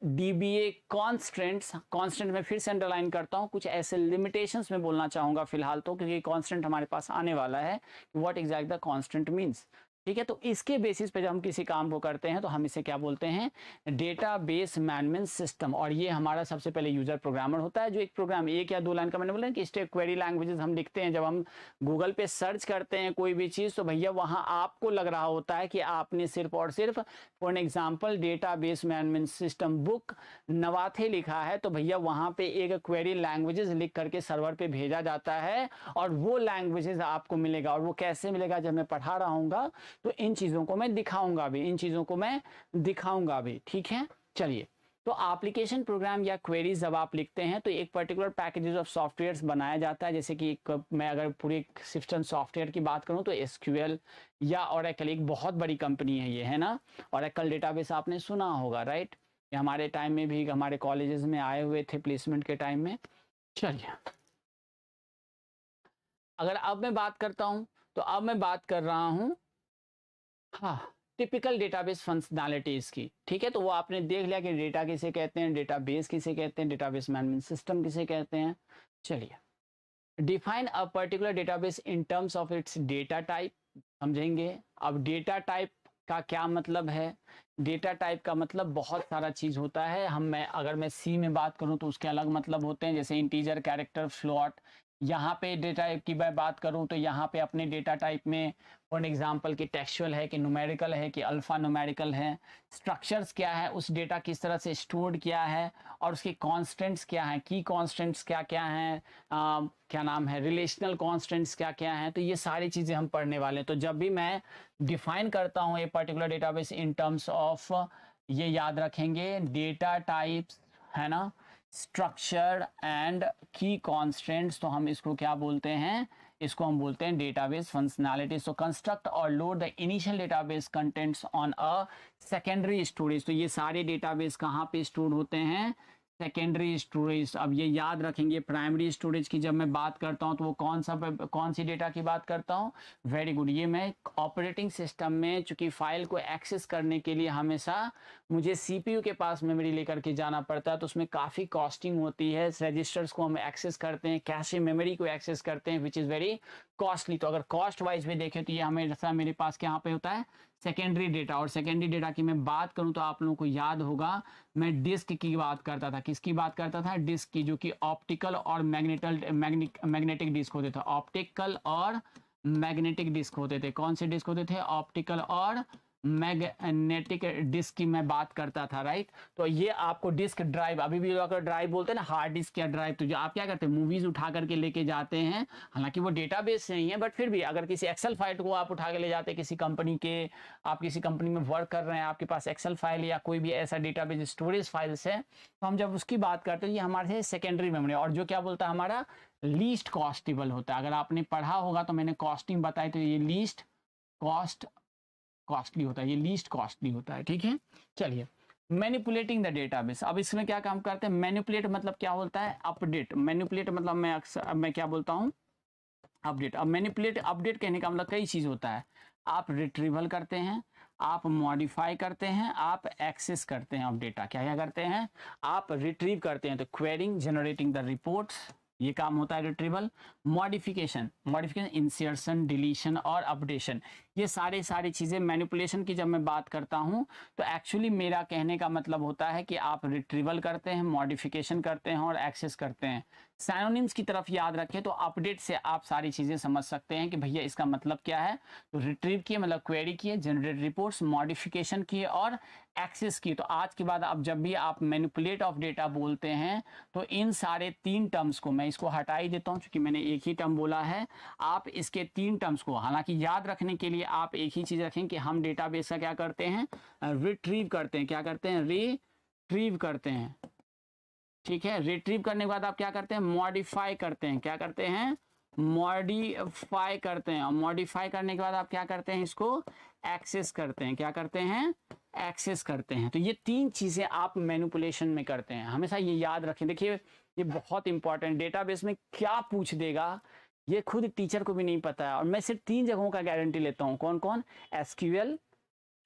dBA constant में फिर से अंडरलाइन करता हूं, कुछ ऐसे लिमिटेशंस में बोलना चाहूंगा फिलहाल तो, क्योंकि कॉन्स्टेंट हमारे पास आने वाला है, what exact the constant means. ठीक है, तो इसके बेसिस पे जब हम किसी काम को करते हैं तो हम इसे क्या बोलते हैं? Database management system. और ये हमारा सबसे पहले यूजर प्रोग्रामर होता है, जो एक प्रोग्राम एक या दो लाइन का, मैंने बोला कि स्टेप क्वेरी लैंग्वेजेस हम लिखते हैं। जब हम गूगल पे सर्च करते हैं कोई भी चीज़ तो भैया वहाँ आपको लग रहा होता है कि आपने सिर्फ और सिर्फ for an example database management system book Navathe लिखा है, तो भैया वहाँ पे एक क्वेरी लैंग्वेजेस लिख करके सर्वर पे भेजा जाता है और वो लैंग्वेजेस आपको मिलेगा। और वो कैसे मिलेगा? जब मैं पढ़ा रहा हूँ तो इन चीज़ों को मैं दिखाऊंगा भी, ठीक है। चलिए, तो एप्लीकेशन प्रोग्राम या क्वेरीज जब आप लिखते हैं तो एक पर्टिकुलर पैकेजेस ऑफ सॉफ्टवेयर्स बनाया जाता है। जैसे कि मैं अगर पूरे सिस्टम सॉफ्टवेयर की बात करूं तो एसक्यूएल या ओरेकल एक बहुत बड़ी कंपनी है ये, है ना। ओरेकल डेटाबेस आपने सुना होगा, राइट। ये हमारे टाइम में भी हमारे कॉलेजेस में आए हुए थे प्लेसमेंट के टाइम में। चलिए, अगर अब मैं बात करता हूं तो अब मैं बात कर रहा हूं टिपिकल डेटाबेस फंक्शनैलिटीज की, ठीक है। तो वो आपने देख लिया कि डेटा किसे कहते हैं, डेटाबेस किसे कहते हैं, डेटाबेस मैनेजमेंट सिस्टम किसे कहते हैं। चलिए, define a particular database in terms of its data type, समझेंगे। अब डेटा टाइप का क्या मतलब है? डेटा टाइप का मतलब बहुत सारा चीज़ होता है। अगर मैं सी में बात करूं तो उसके अलग मतलब होते हैं, जैसे इंटीजर, कैरेक्टर, फ्लोट। यहाँ पे डेटा टाइप की मैं बात करूं तो यहाँ पे अपने डेटा टाइप में फॉर एग्जांपल कि टेक्सचुअल है कि न्यूमेरिकल है कि अल्फा न्यूमेरिकल है, स्ट्रक्चर्स क्या है, उस डेटा किस तरह से स्टोर्ड किया है, और उसके कॉन्स्टेंट्स क्या हैं, की कॉन्स्टेंट्स क्या क्या हैं, क्या नाम है, रिलेशनल कॉन्स्टेंट्स क्या क्या हैं। तो ये सारी चीज़ें हम पढ़ने वाले हैं। तो जब भी मैं डिफाइन करता हूँ a particular database in terms of, ये याद रखेंगे, डेटा टाइप्स, है ना, स्ट्रक्चर एंड की कॉन्स्टेंट्स, तो हम इसको क्या बोलते हैं? इसको हम बोलते हैं डेटाबेस फंक्शनैलिटीज। तो कंस्ट्रक्ट और load the initial database contents on a secondary storage. तो ये सारे डेटाबेस कहाँ पे स्टोर होते हैं? Secondary storage. अब ये याद रखेंगे, प्राइमरी स्टोरेज की जब मैं बात करता हूँ तो वो कौन सी डेटा की बात करता हूँ? Very good. ये मैं ऑपरेटिंग सिस्टम में चूंकि फाइल को एक्सेस करने के लिए हमेशा मुझे सीपीयू के पास मेमोरी लेकर के जाना पड़ता है, तो उसमें काफ़ी कॉस्टिंग होती है। रजिस्टर्स को हम एक्सेस करते हैं, कैशे मेमोरी को एक्सेस करते हैं, विच इज़ वेरी कॉस्टली। तो अगर कॉस्ट वाइज में देखें तो ये हमेशा मेरे पास यहाँ पे होता है सेकेंडरी डेटा। और सेकेंडरी डेटा की मैं बात करूं तो आप लोगों को याद होगा मैं डिस्क की बात करता था। किसकी बात करता था? डिस्क की, जो कि ऑप्टिकल और मैग्नेटिक डिस्क होते थे। ऑप्टिकल और मैग्नेटिक डिस्क होते थे। कौन से डिस्क होते थे? ऑप्टिकल और मैग्नेटिक डिस्क की मैं बात करता था, राइट। तो ये आपको डिस्क ड्राइव, अभी भी अगर ड्राइव बोलते हैं ना, हार्ड डिस्क या ड्राइव, तो जो आप क्या करते हैं, मूवीज उठा करके लेके जाते हैं। हालांकि वो डेटाबेस नहीं है, बट फिर भी अगर किसी एक्सेल फाइल को आप उठा के ले जाते हैं, किसी कंपनी के, आप किसी कंपनी में वर्क कर रहे हैं, आपके पास एक्सेल फाइल या कोई भी ऐसा डेटाबेस स्टोरेज फाइल्स है, तो हम जब उसकी बात करते हैं, ये हमारे सेकेंडरी मेमोरी। और जो क्या बोलता है, हमारा लीस्ट कॉस्टेबल होता है। अगर आपने पढ़ा होगा तो मैंने कॉस्टिंग बताई, तो ये लीस्ट कॉस्टली होता है, ये लीस्ट कॉस्टली होता है, ठीक है। चलिए, मैनिपुलेटिंग द डेटाबेस। अब इसमें क्या काम करते हैं? मैनिपुलेट मतलब क्या होता है? अपडेट। मैनिपुलेट मतलब मैं क्या बोलता हूँ? अपडेट। अब मैनिपुलेट, अपडेट कहने का मतलब कई चीज होता है। आप रिट्रीवल करते हैं, आप मॉडिफाई करते हैं, आप एक्सेस करते हैं। अब डेटा क्या क्या करते हैं? आप रिट्रीव करते हैं, तो क्वेरिंग, जनरेटिंग द रिपोर्ट्स, ये काम होता है रिट्रीवल। मॉडिफिकेशन, इंसर्शन, डिलीशन और अपडेशन, ये सारी चीजें मैनिपुलेशन की जब मैं बात करता हूं तो एक्चुअली मेरा कहने का मतलब होता है कि आप रिट्रीवल करते हैं, मॉडिफिकेशन करते हैं और एक्सेस करते हैं। साइनोनिम्स की तरफ याद रखें तो अपडेट से आप सारी चीजें समझ सकते हैं कि भैया इसका मतलब क्या है। तो रिट्रीव किए मतलब क्वेरी किए, जनरेट रिपोर्ट्स, मॉडिफिकेशन किए और एक्सेस किए। तो आज के बाद अब जब भी आप मैनिपुलेट ऑफ डेटा बोलते हैं तो इन सारे 3 टर्म्स को मैं इसको हटा ही देता हूं, क्योंकि मैंने एक ही टर्म बोला है। आप इसके 3 टर्म्स को हालांकि याद रखने के लिए आप एक ही चीज रखें कि हम डेटाबेस का क्या करते हैं? रिट्रीव करते हैं। क्या करते हैं? रिट्रीव करते हैं, ठीक है। रिट्रीव करने के बाद आप क्या करते हैं? मॉडिफाई करते हैं। क्या करते हैं? मॉडिफाई करते हैं। और मॉडिफाई करने के बाद आप क्या करते हैं? इसको एक्सेस करते हैं। क्या करते हैं? एक्सेस करते हैं। तो ये 3 चीजें आप मैनिपुलेशन में करते हैं, हमेशा ये याद रखें। देखिए, ये बहुत इंपॉर्टेंट, डेटाबेस में क्या पूछ देगा ये खुद टीचर को भी नहीं पता है। और मैं सिर्फ 3 जगहों का गारंटी लेता हूं। कौन कौन? एसक्यूएल,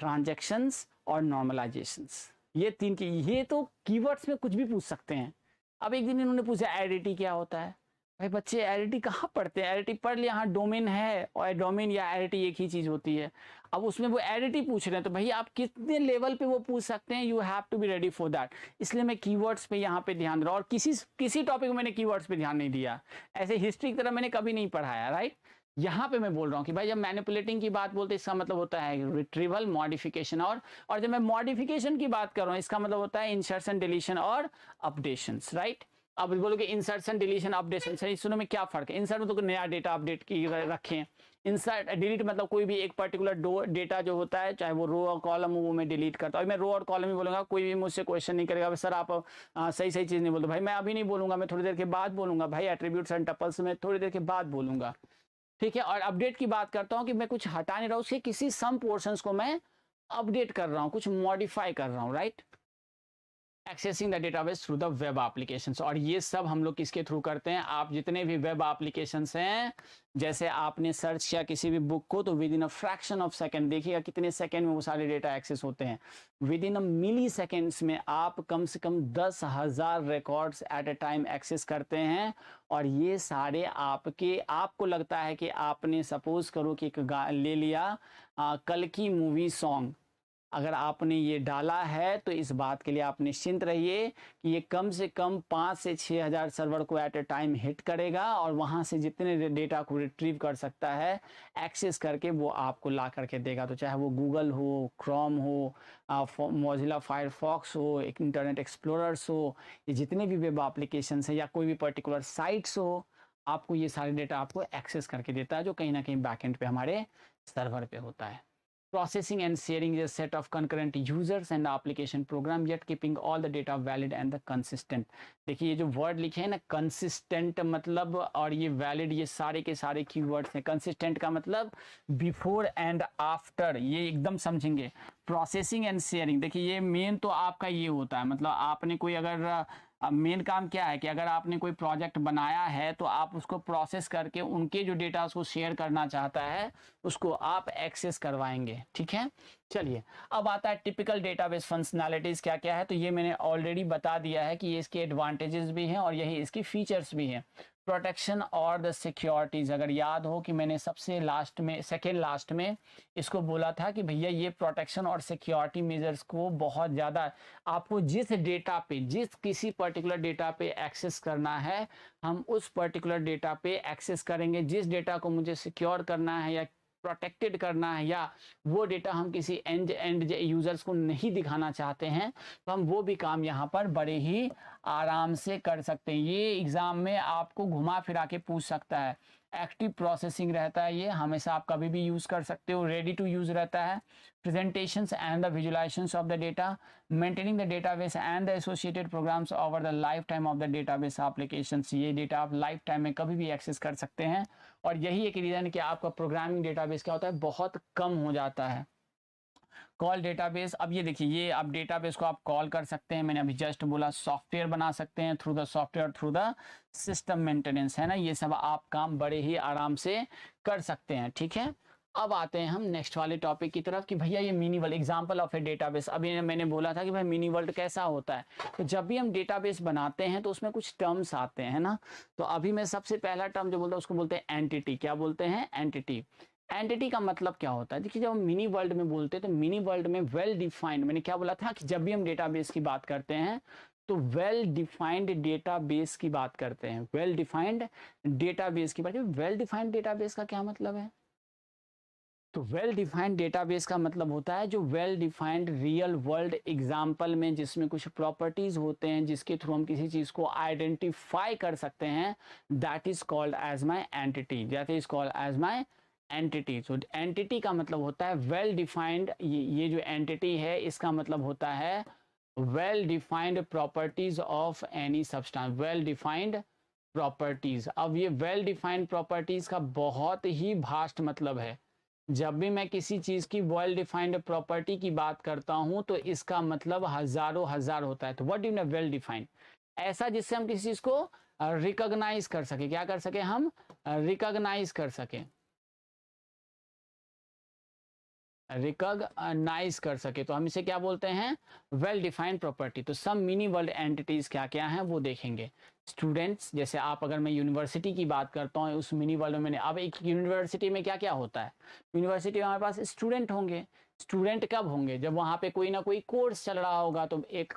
ट्रांजैक्शंस और नॉर्मलाइजेशंस। ये 3 की, ये तो कीवर्ड्स में कुछ भी पूछ सकते हैं। अब एक दिन इन्होंने पूछा एडिटी क्या होता है। भाई बच्चे, एडिटी कहाँ पढ़ते हैं? एडिटी पढ़ लिया, हाँ डोमेन है, और डोमेन या एडिटी एक ही चीज होती है। अब उसमें वो एडिटी पूछ रहे हैं, तो भाई आप कितने लेवल पे वो पूछ सकते हैं, you have to be ready for that. इसलिए मैं कीवर्ड्स पे यहाँ पे ध्यान रहा, और किसी टॉपिक में मैंने कीवर्ड्स पे ध्यान नहीं दिया। ऐसे हिस्ट्री की तरह मैंने कभी नहीं पढ़ाया, राइट। यहाँ पे मैं बोल रहा हूँ कि भाई जब मैनिपुलेटिंग की बात बोलते हैं इसका मतलब होता है रिट्रीवल, मॉडिफिकेशन और जब मैं मॉडिफिकेशन की बात कर रहा हूँ इसका मतलब होता है इंसर्शन, डिलीशन और अपडेशंस, राइट। अब बोलोगे इंसर्शन, डिलीशन, अपडेशन, सही सुनो में क्या फर्क है? इंसर्ट में तो नया डेटा अपडेट की रखें, इंसर्ट डिलीट मतलब कोई भी एक पर्टिकुलर डेटा जो होता है, चाहे वो रो और कॉलम हो, वो मैं डिलीट करता हूँ। मैं रो और कॉलम ही बोलूंगा, कोई भी मुझसे क्वेश्चन नहीं करेगा सर आप सही चीज नहीं बोलते। भाई मैं अभी नहीं बोलूंगा, मैं थोड़ी देर के बाद बोलूंगा। भाई एट्रीब्यूट्स एंड टपल्स में थोड़ी देर के बाद बोलूंगा, ठीक है। और अपडेट की बात करता हूँ कि मैं कुछ हटा नहीं रहा हूँ, उसके किसी सम पोर्शंस को मैं अपडेट कर रहा हूँ, कुछ मॉडिफाई कर रहा हूँ, right. Accessing the database through the web applications, और ये सब हम लोग किसके थ्रू करते हैं? आप जितने भी वेब एप्लीकेशंस हैं, जैसे आपने सर्च किया किसी भी बुक को, तो with in a fraction of second, देखिएगा कितने सेकंड में वो सारे डेटा एक्सेस होते हैं। With in a milli seconds में आप कम से कम 10,000 records at a time access करते हैं। और ये सारे आपको लगता है कि आपने सपोज करो कि एक ले लिया कल की मूवी सॉन्ग, अगर आपने ये डाला है तो इस बात के लिए आप निश्चिंत रहिए कि ये कम से कम 5 से 6,000 सर्वर को एट ए टाइम हिट करेगा, और वहां से जितने डेटा को रिट्रीव कर सकता है एक्सेस करके वो आपको ला करके देगा। तो चाहे वो गूगल हो, क्रोम हो, मोजिला फायरफॉक्स हो, इंटरनेट एक्सप्लोरर्स हो, ये जितने भी वेब एप्लीकेशन है या कोई भी पर्टिकुलर साइट्स हो, आपको ये सारे डेटा आपको एक्सेस करके देता है, जो कहीं ना कहीं बैकएंड पे हमारे सर्वर पे होता है। Processing and sharing is a set of concurrent users and application program, yet keeping all the data valid and the consistent। देखिए ये जो वर्ड लिखे हैं ना, consistent मतलब और ये valid, ये सारे के सारे कीवर्ड्स हैं। consistent का मतलब before and after, ये एकदम समझेंगे। प्रोसेसिंग एंड शेयरिंग, देखिए ये मेन तो आपका ये होता है, मतलब आपने कोई अगर अब मेन काम क्या है कि अगर आपने कोई प्रोजेक्ट बनाया है तो आप उसको प्रोसेस करके उनके जो डेटा उसको शेयर करना चाहता है उसको आप एक्सेस करवाएंगे, ठीक है। चलिए, अब आता है टिपिकल डेटाबेस फंक्शनैलिटीज क्या क्या है। तो ये मैंने ऑलरेडी बता दिया है कि ये इसके एडवांटेजेस भी हैं और यही इसकी फीचर्स भी हैं। प्रोटेक्शन और द सिक्योरिटीज, अगर याद हो कि मैंने सबसे लास्ट में, सेकेंड लास्ट में इसको बोला था कि भैया ये प्रोटेक्शन और सिक्योरिटी मेजर्स को बहुत ज़्यादा, आपको जिस डेटा पे, जिस किसी पर्टिकुलर डेटा पे एक्सेस करना है हम उस पर्टिकुलर डेटा पे एक्सेस करेंगे। जिस डेटा को मुझे सिक्योर करना है या प्रोटेक्टेड करना है या वो डेटा हम किसी एंड यूजर्स को नहीं दिखाना चाहते हैं तो हम वो भी काम यहाँ पर बड़े ही आराम से कर सकते हैं। ये एग्जाम में आपको घुमा फिरा के पूछ सकता है। एक्टिव प्रोसेसिंग रहता है, ये हमेशा आप कभी भी यूज कर सकते हो। रेडी टू यूज रहता है। presentations and the visualizations of the data, maintaining the database and the associated programs over the lifetime of the database applications। ये डेटा आप लाइफ टाइम में कभी भी एक्सेस कर सकते हैं और यही एक रीजन कि आपका प्रोग्रामिंग डेटाबेस क्या होता है, बहुत कम हो जाता है। कॉल डेटाबेस, अब ये देखिए, ये आप डेटाबेस को आप कॉल कर सकते हैं। मैंने अभी जस्ट बोला सॉफ्टवेयर बना सकते हैं through the software, through the system maintenance, है ना। ये सब आप काम बड़े ही आराम से कर सकते हैं, ठीक है। अब आते हैं हम नेक्स्ट वाले टॉपिक की तरफ कि भैया ये mini world, example of A database. अभी मैंने बोला था कि भाई मिनी वर्ल्ड कैसा होता है। तो जब भी हम डेटाबेस बनाते हैं तो उसमें कुछ टर्म्स आते हैं ना। तो अभी मैं सबसे पहला टर्म जो बोलता हूँ उसको बोलते हैं एंटिटी। क्या बोलते हैं? एंटिटी। एंटिटी का मतलब क्या होता है? देखिए, जब हम मिनी वर्ल्ड में बोलते हैं तो मिनी वर्ल्ड में वेल डिफाइंड, मैंने क्या बोला था कि जब भी हम डेटाबेस की बात करते हैं तो वेल डिफाइंड डेटाबेस की बात करते हैं। वेल डिफाइंड डेटाबेस की बात। वेल डिफाइंड डेटाबेस का क्या मतलब है? तो वेल डिफाइंड डेटाबेस का मतलब होता है जो well defined real world example में जिसमें कुछ प्रॉपर्टीज होते हैं जिसके थ्रू हम किसी चीज को आइडेंटिफाई कर सकते हैं, that is called as my entity. That is called as my entity. तो एंटिटी का मतलब होता है वेल डिफाइंड, ये जो एंटिटी है इसका मतलब होता है well defined properties of any substance. Well defined properties. अब ये वेल डिफाइंड प्रॉपर्टीज का बहुत ही भास्ट मतलब है। जब भी मैं किसी चीज की वेल डिफाइंड प्रॉपर्टी की बात करता हूं तो इसका मतलब हजारों हजार होता है। तो what do you mean well defined? ऐसा जिससे हम किसी चीज को रिकॉग्नाइज कर सके। क्या कर सके? हम रिकॉग्नाइज कर सके, रिकॉग्नाइज कर सके। तो हम इसे क्या बोलते हैं? Well defined property. तो सब मिनी वर्ल्ड एंटिटीज क्या क्या हैं वो देखेंगे। स्टूडेंट्स, जैसे आप, अगर मैं यूनिवर्सिटी की बात करता हूँ उस मिनी वर्ल्ड में मैंने, अब एक यूनिवर्सिटी में क्या क्या होता है? यूनिवर्सिटी में हमारे पास स्टूडेंट होंगे। स्टूडेंट कब होंगे? जब वहाँ पे कोई ना कोई कोर्स चल रहा होगा। तो एक,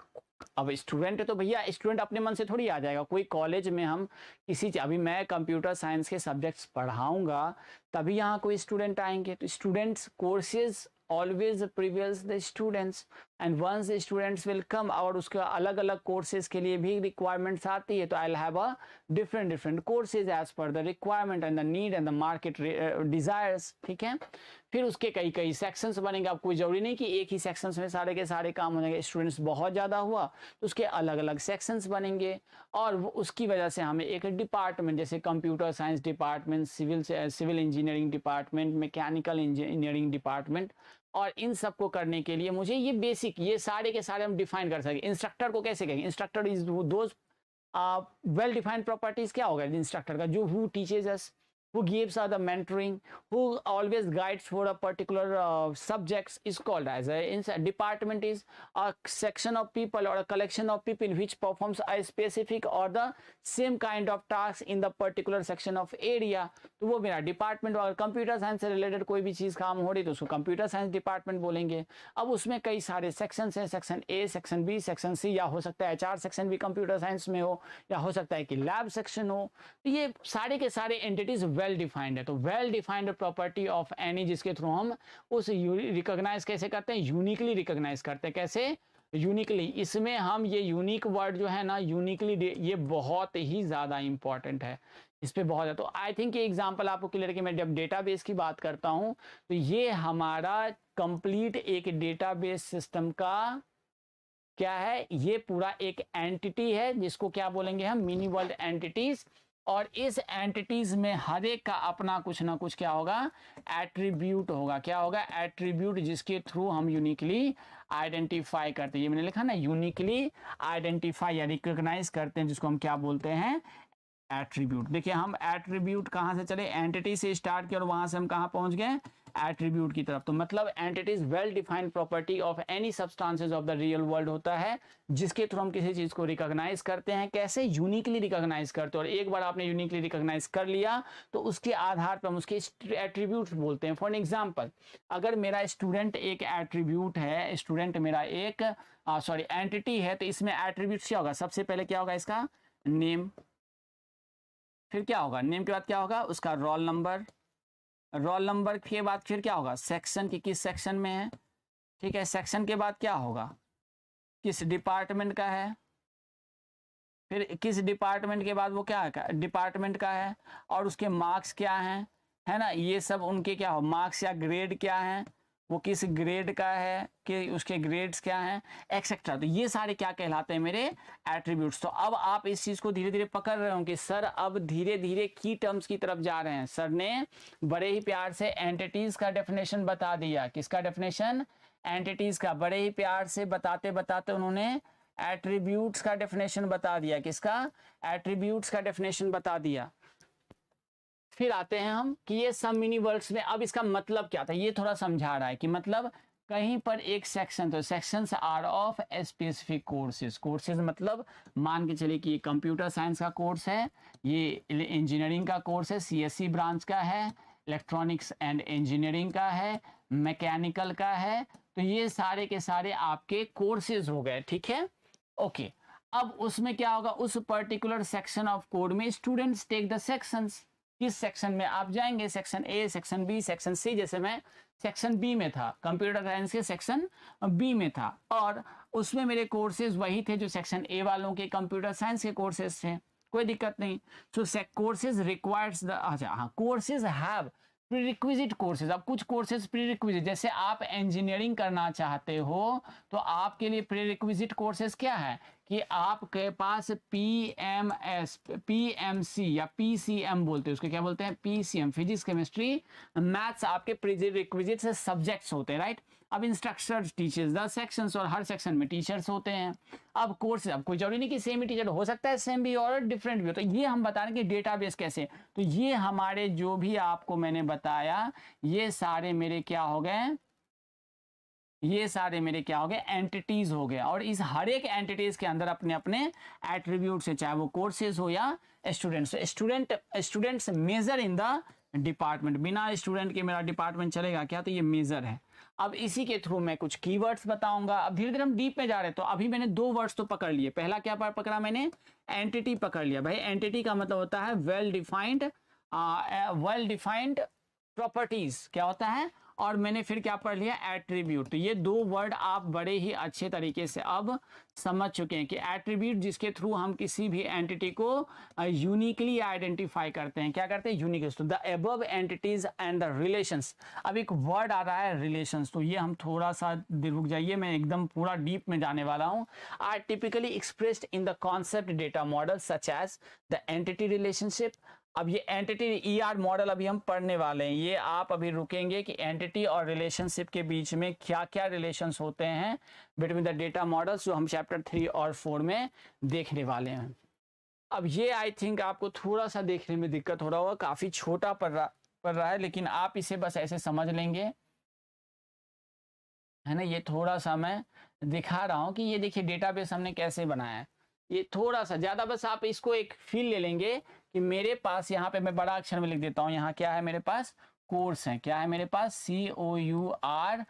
अब स्टूडेंट है तो भैया स्टूडेंट अपने मन से थोड़ी आ जाएगा। कोई कॉलेज में हम किसी, अभी मैं कंप्यूटर साइंस के सब्जेक्ट्स पढ़ाऊंगा तभी यहाँ कोई स्टूडेंट आएंगे। तो students courses always prevails the students and once the students will come, और उसके अलग अलग कोर्सेज के लिए भी रिक्वायरमेंट्स आती है। तो I have a different courses as per the requirement and the need and the market desires, ठीक है। फिर उसके कई कई सेक्शंस बनेंगे। अब कोई जरूरी नहीं कि एक ही सेक्शंस में सारे के सारे काम हो जाएंगे। स्टूडेंट्स बहुत ज़्यादा हुआ तो उसके अलग अलग सेक्शंस बनेंगे और उसकी वजह से हमें एक डिपार्टमेंट, जैसे computer science department, civil engineering department, mechanical engineering department, और इन सब को करने के लिए मुझे ये बेसिक, ये सारे के सारे हम डिफाइन कर सकें। इंस्ट्रक्टर को कैसे कहेंगे? Instructor is those well defined properties. क्या होगा इंस्ट्रक्टर का? जो who teaches us, who gives the mentoring, who always guides for a particular subjects is called as a department is a section of people or a collection of people which performs a specific or the same kind of task in the particular section of area। तो वो मेरा department. और computer science से related कोई भी चीज़ काम हो रही तो उसको कंप्यूटर साइंस डिपार्टमेंट बोलेंगे। अब उसमें कई सारे सेक्शंस हैं, section A, section B, section C, या हो सकता है एचआर सेक्शन भी कंप्यूटर साइंस में हो, या हो सकता है कि लैब सेक्शन हो। तो ये सारे के सारे एंटिटीज वेल डिफाइंड है। तो well defined property of any, जिसके थ्रू हम उस रिकॉग्नाइज कैसे करते हैं? यूनिकली रिकॉग्नाइज करते हैं। कैसे? यूनिकली। इसमें हम ये यूनिक वर्ड जो है ना, यूनिकली, ये बहुत ही ज्यादा इंपॉर्टेंट है। इस पे बहुत है। तो आई थिंक ये एग्जांपल आपको क्लियर है कि मैं जब डेटाबेस की बात करता हूं तो ये हमारा कंप्लीट एक डेटाबेस सिस्टम का क्या है? ये पूरा एक एंटिटी है जिसको क्या बोलेंगे हम? Mini world entities. और इस एंटिटीज में हर एक का अपना कुछ ना कुछ क्या होगा, एट्रीब्यूट होगा। क्या होगा, एट्रीब्यूट, जिसके थ्रू हम यूनिकली आइडेंटिफाई करते हैं। ये मैंने लिखा ना, यूनिकली आइडेंटिफाई या रिकॉग्नाइज करते हैं, जिसको हम क्या बोलते हैं, एट्रीब्यूट। देखिए हम एट्रीब्यूट कहाँ से चले, एंटिटी से स्टार्ट किया और वहां से हम कहाँ पहुंच गए, एट्रीब्यूट की तरफ। तो मतलब entities well defined property of any substances of the real world होता है, जिसके थ्रू हम किसी चीज को रिकॉग्नाइज करते हैं। कैसे, यूनिकली रिकॉग्नाइज करते हैं। और एक बार आपने यूनिकली रिकॉग्नाइज कर लिया तो उसके आधार पर हम उसके एट्रीब्यूट्स बोलते हैं। फॉर एग्जाम्पल, अगर मेरा स्टूडेंट एक एट्रीब्यूट है, स्टूडेंट मेरा एक एंटिटी है, तो इसमें एट्रीब्यूट्स क्या होगा, सबसे पहले क्या होगा, इसका नेम, फिर क्या होगा, नेम के बाद क्या होगा, उसका रोल नंबर, रोल नंबर के बाद फिर क्या होगा, सेक्शन की किस सेक्शन में है, ठीक है, सेक्शन के बाद क्या होगा, किस डिपार्टमेंट का है, फिर किस डिपार्टमेंट के बाद वो क्या है, डिपार्टमेंट का है, और उसके मार्क्स क्या हैं, है ना, ये सब उनके क्या हो, मार्क्स या ग्रेड क्या हैं, वो किस ग्रेड का है, कि उसके ग्रेड्स क्या हैं, एक्सेट्रा। तो ये सारे क्या कहलाते हैं, मेरे एट्रीब्यूट्स। तो अब आप इस चीज को धीरे धीरे पकड़ रहे हो कि सर अब धीरे धीरे की टर्म्स की तरफ जा रहे हैं। सर ने बड़े ही प्यार से एंटिटीज का डेफिनेशन बता दिया। किसका डेफिनेशन, एंटिटीज का। बड़े ही प्यार से बताते बताते उन्होंने एट्रीब्यूट्स का डेफिनेशन बता दिया। किसका, एट्रीब्यूट्स का डेफिनेशन बता दिया। फिर आते हैं हम कि ये सब मिनी वर्ड्स में अब इसका मतलब क्या था, ये थोड़ा समझा रहा है कि मतलब कहीं पर एक सेक्शन, तो sections are of specific courses. Courses मतलब मान के चलिए कि ये कंप्यूटर साइंस का कोर्स है, ये इंजीनियरिंग का कोर्स है, सीएससी ब्रांच का है, इलेक्ट्रॉनिक्स एंड इंजीनियरिंग का है, मैकेनिकल का है। तो ये सारे के सारे आपके कोर्सेज हो गए, ठीक है, ओके। अब उसमें क्या होगा, उस पर्टिकुलर सेक्शन ऑफ कोड में स्टूडेंट्स टेक द सेक्शंस। किस सेक्शन में आप जाएंगे, section A, section B, section C. जैसे मैं सेक्शन बी में था, कंप्यूटर साइंस के सेक्शन बी में था, और उसमें मेरे कोर्सेज वही थे जो सेक्शन ए वालों के कंप्यूटर साइंस के कोर्सेज थे, कोई दिक्कत नहीं। सो कोर्सेज रिक्वायर्स द, अच्छा हाँ, कोर्सेज हैव प्रीरिक्विजिट कोर्सेज। अब कुछ कोर्सेज प्रीरिक्विजिट, जैसे आप इंजीनियरिंग करना चाहते हो तो आपके लिए प्रीरिक्विजिट कोर्सेज क्या है कि आपके पास पीएमसी या पीसीएम बोलते हैं, उसको क्या बोलते हैं, पीसीएम, फिजिक्स केमिस्ट्री मैथ्स आपके प्रीरिक्विजिट से सब्जेक्ट्स होते हैं, राइट। अब इंस्ट्रक्टर्स टीचर्स द सेक्शंस, और हर सेक्शन में टीचर्स होते हैं। अब कोर्स, अब कोई जरूरी नहीं कि सेम ही टीचर हो सकता है, सेम भी और डिफरेंट भी हो। तो ये हम बता रहे हैं कि डेटाबेस कैसे। तो ये हमारे जो भी आपको मैंने बताया, ये सारे मेरे क्या हो गए, ये सारे मेरे क्या हो गए, एंटिटीज हो गए। और इस हर एक एंटिटीज के अंदर अपने अपने एट्रीब्यूट्स है, चाहे वो कोर्सेज हो या students. Students major in the department. बिना स्टूडेंट के मेरा डिपार्टमेंट चलेगा क्या, तो ये मेजर है। अब इसी के थ्रू मैं कुछ कीवर्ड्स बताऊंगा। अब धीरे धीरे हम डीप में जा रहे हैं। तो अभी मैंने दो वर्ड्स तो पकड़ लिए। पहला क्या पकड़ा मैंने, एंटिटी पकड़ लिया। भाई एंटिटी का मतलब होता है वेल डिफाइंड प्रॉपर्टीज, क्या होता है। और मैंने फिर क्या पढ़ लिया, एट्रीब्यूट। तो ये दो वर्ड आप बड़े ही अच्छे तरीके से अब समझ चुके हैं कि एट्रीब्यूट जिसके थ्रू हम किसी भी एंटिटी को यूनिकली आइडेंटिफाई करते हैं। क्या करते हैं, यूनिक। तो the above entities and the relations. अब एक वर्ड आ रहा है रिलेशंस, तो ये हम थोड़ा सा रुक जाइए, मैं एकदम पूरा डीप में जाने वाला हूँ। Are typically expressed in the concept data model such as the entity relationship. अब ये एंटिटी ईआर मॉडल अभी हम पढ़ने वाले हैं। ये आप अभी रुकेंगे कि एंटिटी और रिलेशनशिप के बीच में क्या क्या रिलेशंस होते हैं बिटवीन द डेटा मॉडल्स, जो हम चैप्टर 3 और 4 में देखने वाले हैं। अब ये आई थिंक आपको थोड़ा सा देखने में दिक्कत हो रहा होगा, काफी छोटा पड़ रहा है, लेकिन आप इसे बस ऐसे समझ लेंगे, है ना। ये थोड़ा सा मैं दिखा रहा हूँ कि ये देखिए डेटाबेस हमने कैसे बनाया है। ये थोड़ा सा ज्यादा, बस आप इसको एक फील ले लेंगे कि मेरे पास यहाँ पे मैं बड़ा अक्षर में लिख देता हूँ, यहाँ क्या है मेरे पास, कोर्स है। क्या है मेरे पास, COURSE।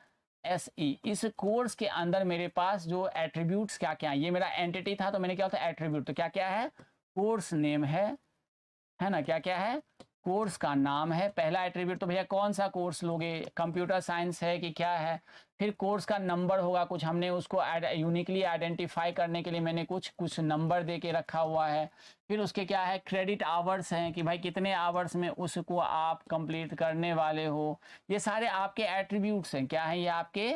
इस कोर्स के अंदर मेरे पास जो एट्रीब्यूट्स क्या क्या है, ये मेरा एंटिटी था तो मैंने क्या होता है, एट्रीब्यूट। तो क्या क्या है, कोर्स नेम है ना, क्या क्या है, कोर्स का नाम है। पहला एट्रीब्यूट तो भैया कौन सा कोर्स लोगे, कंप्यूटर साइंस है कि क्या है। फिर कोर्स का नंबर होगा कुछ, हमने उसको यूनिकली आइडेंटिफाई करने के लिए मैंने कुछ नंबर दे के रखा हुआ है। फिर उसके क्या है, क्रेडिट आवर्स हैं कि भाई कितने आवर्स में उसको आप कंप्लीट करने वाले हो। ये सारे आपके एट्रीब्यूट्स हैं। क्या है, ये आपके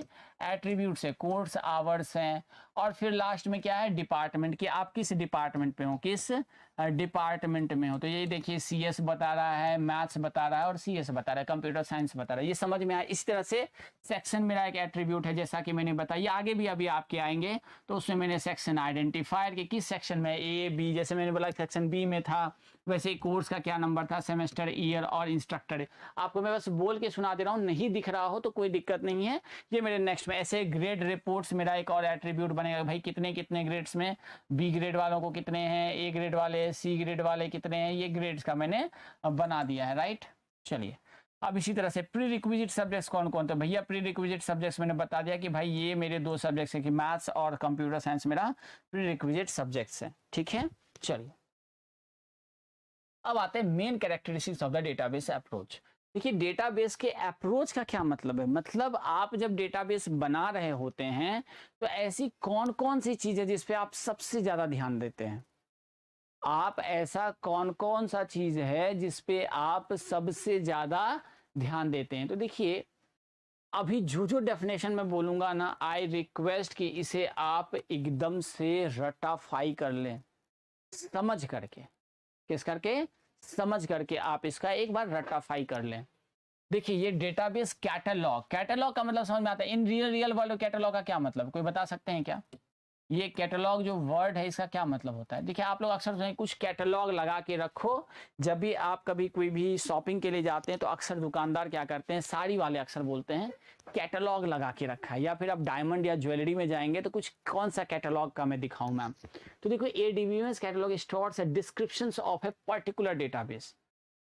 एट्रीब्यूट्स है, कोर्स आवर्स हैं। और फिर लास्ट में क्या है, डिपार्टमेंट, कि आप किस डिपार्टमेंट पे हो, किस डिपार्टमेंट में हो। तो ये देखिए CS बता रहा है, मैथ्स बता रहा है और CS बता रहा है, कंप्यूटर साइंस बता रहा है। ये समझ में आया। इस तरह से सेक्शन मेरा एक एट्रीब्यूट है, जैसा कि मैंने बताया। आगे भी अभी आपके आएंगे तो उसमें मैंने सेक्शन आइडेंटिफायर कि किस सेक्शन में, A B, जैसे मैंने बोला सेक्शन B में था, वैसे ही कोर्स का क्या नंबर था, सेमेस्टर, ईयर और इंस्ट्रक्टर। आपको मैं बस बोल के सुना दे रहा हूँ, नहीं दिख रहा हो तो कोई दिक्कत नहीं है। ये मेरे नेक्स्ट में ऐसे ग्रेड रिपोर्ट्स मेरा एक और एट्रीब्यूट बनेगा, भाई कितने कितने ग्रेड्स में, B ग्रेड वालों को कितने हैं, A ग्रेड वाले, C ग्रेड वाले कितने हैं, ये ग्रेड्स का मैंने बना दिया है, राइट। चलिए अब इसी तरह से प्री रिक्विजिट सब्जेक्ट्स कौन कौन थे भैया। प्री रिक्विजिट सब्जेक्ट्स मैंने बता दिया कि भाई ये मेरे दो सब्जेक्ट्स हैं कि मैथ्स और कंप्यूटर साइंस मेरा प्री रिक्विजिट सब्जेक्ट्स है, ठीक है। चलिए अब आते हैं main characteristics of the database approach. देखिए डेटाबेस के अप्रोच का क्या मतलब है, मतलब आप जब डेटाबेस बना रहे होते हैं तो ऐसी कौन कौन सी चीज है जिस पे आप सबसे ज्यादा ध्यान देते हैं। आप ऐसा कौन कौन सा चीज है जिस पे आप सबसे ज्यादा ध्यान देते हैं। तो देखिए अभी जो डेफिनेशन मैं बोलूंगा ना, आई रिक्वेस्ट कि इसे आप एकदम से रटाफाई कर लें, समझ करके, किस करके, समझ करके आप इसका एक बार रटाफाई कर लें। देखिए ये डेटाबेस कैटलॉग, कैटलॉग का मतलब समझ में आता है। इन रियल वर्ल्ड कैटलॉग का क्या मतलब, कोई बता सकते हैं क्या। ये कैटलॉग जो वर्ड है इसका क्या मतलब होता है। देखिए आप लोग अक्सर सुने कुछ कैटलॉग लगा के रखो। जब भी आप कभी कोई भी शॉपिंग के लिए जाते हैं तो अक्सर दुकानदार क्या करते हैं, साड़ी वाले अक्सर बोलते हैं कैटलॉग लगा के रखा है। या फिर आप डायमंड या ज्वेलरी में जाएंगे तो कुछ कौन सा कैटलॉग का मैं दिखाऊं मैम। तो देखो ADBMS catalogue stores a descriptions of a particular database.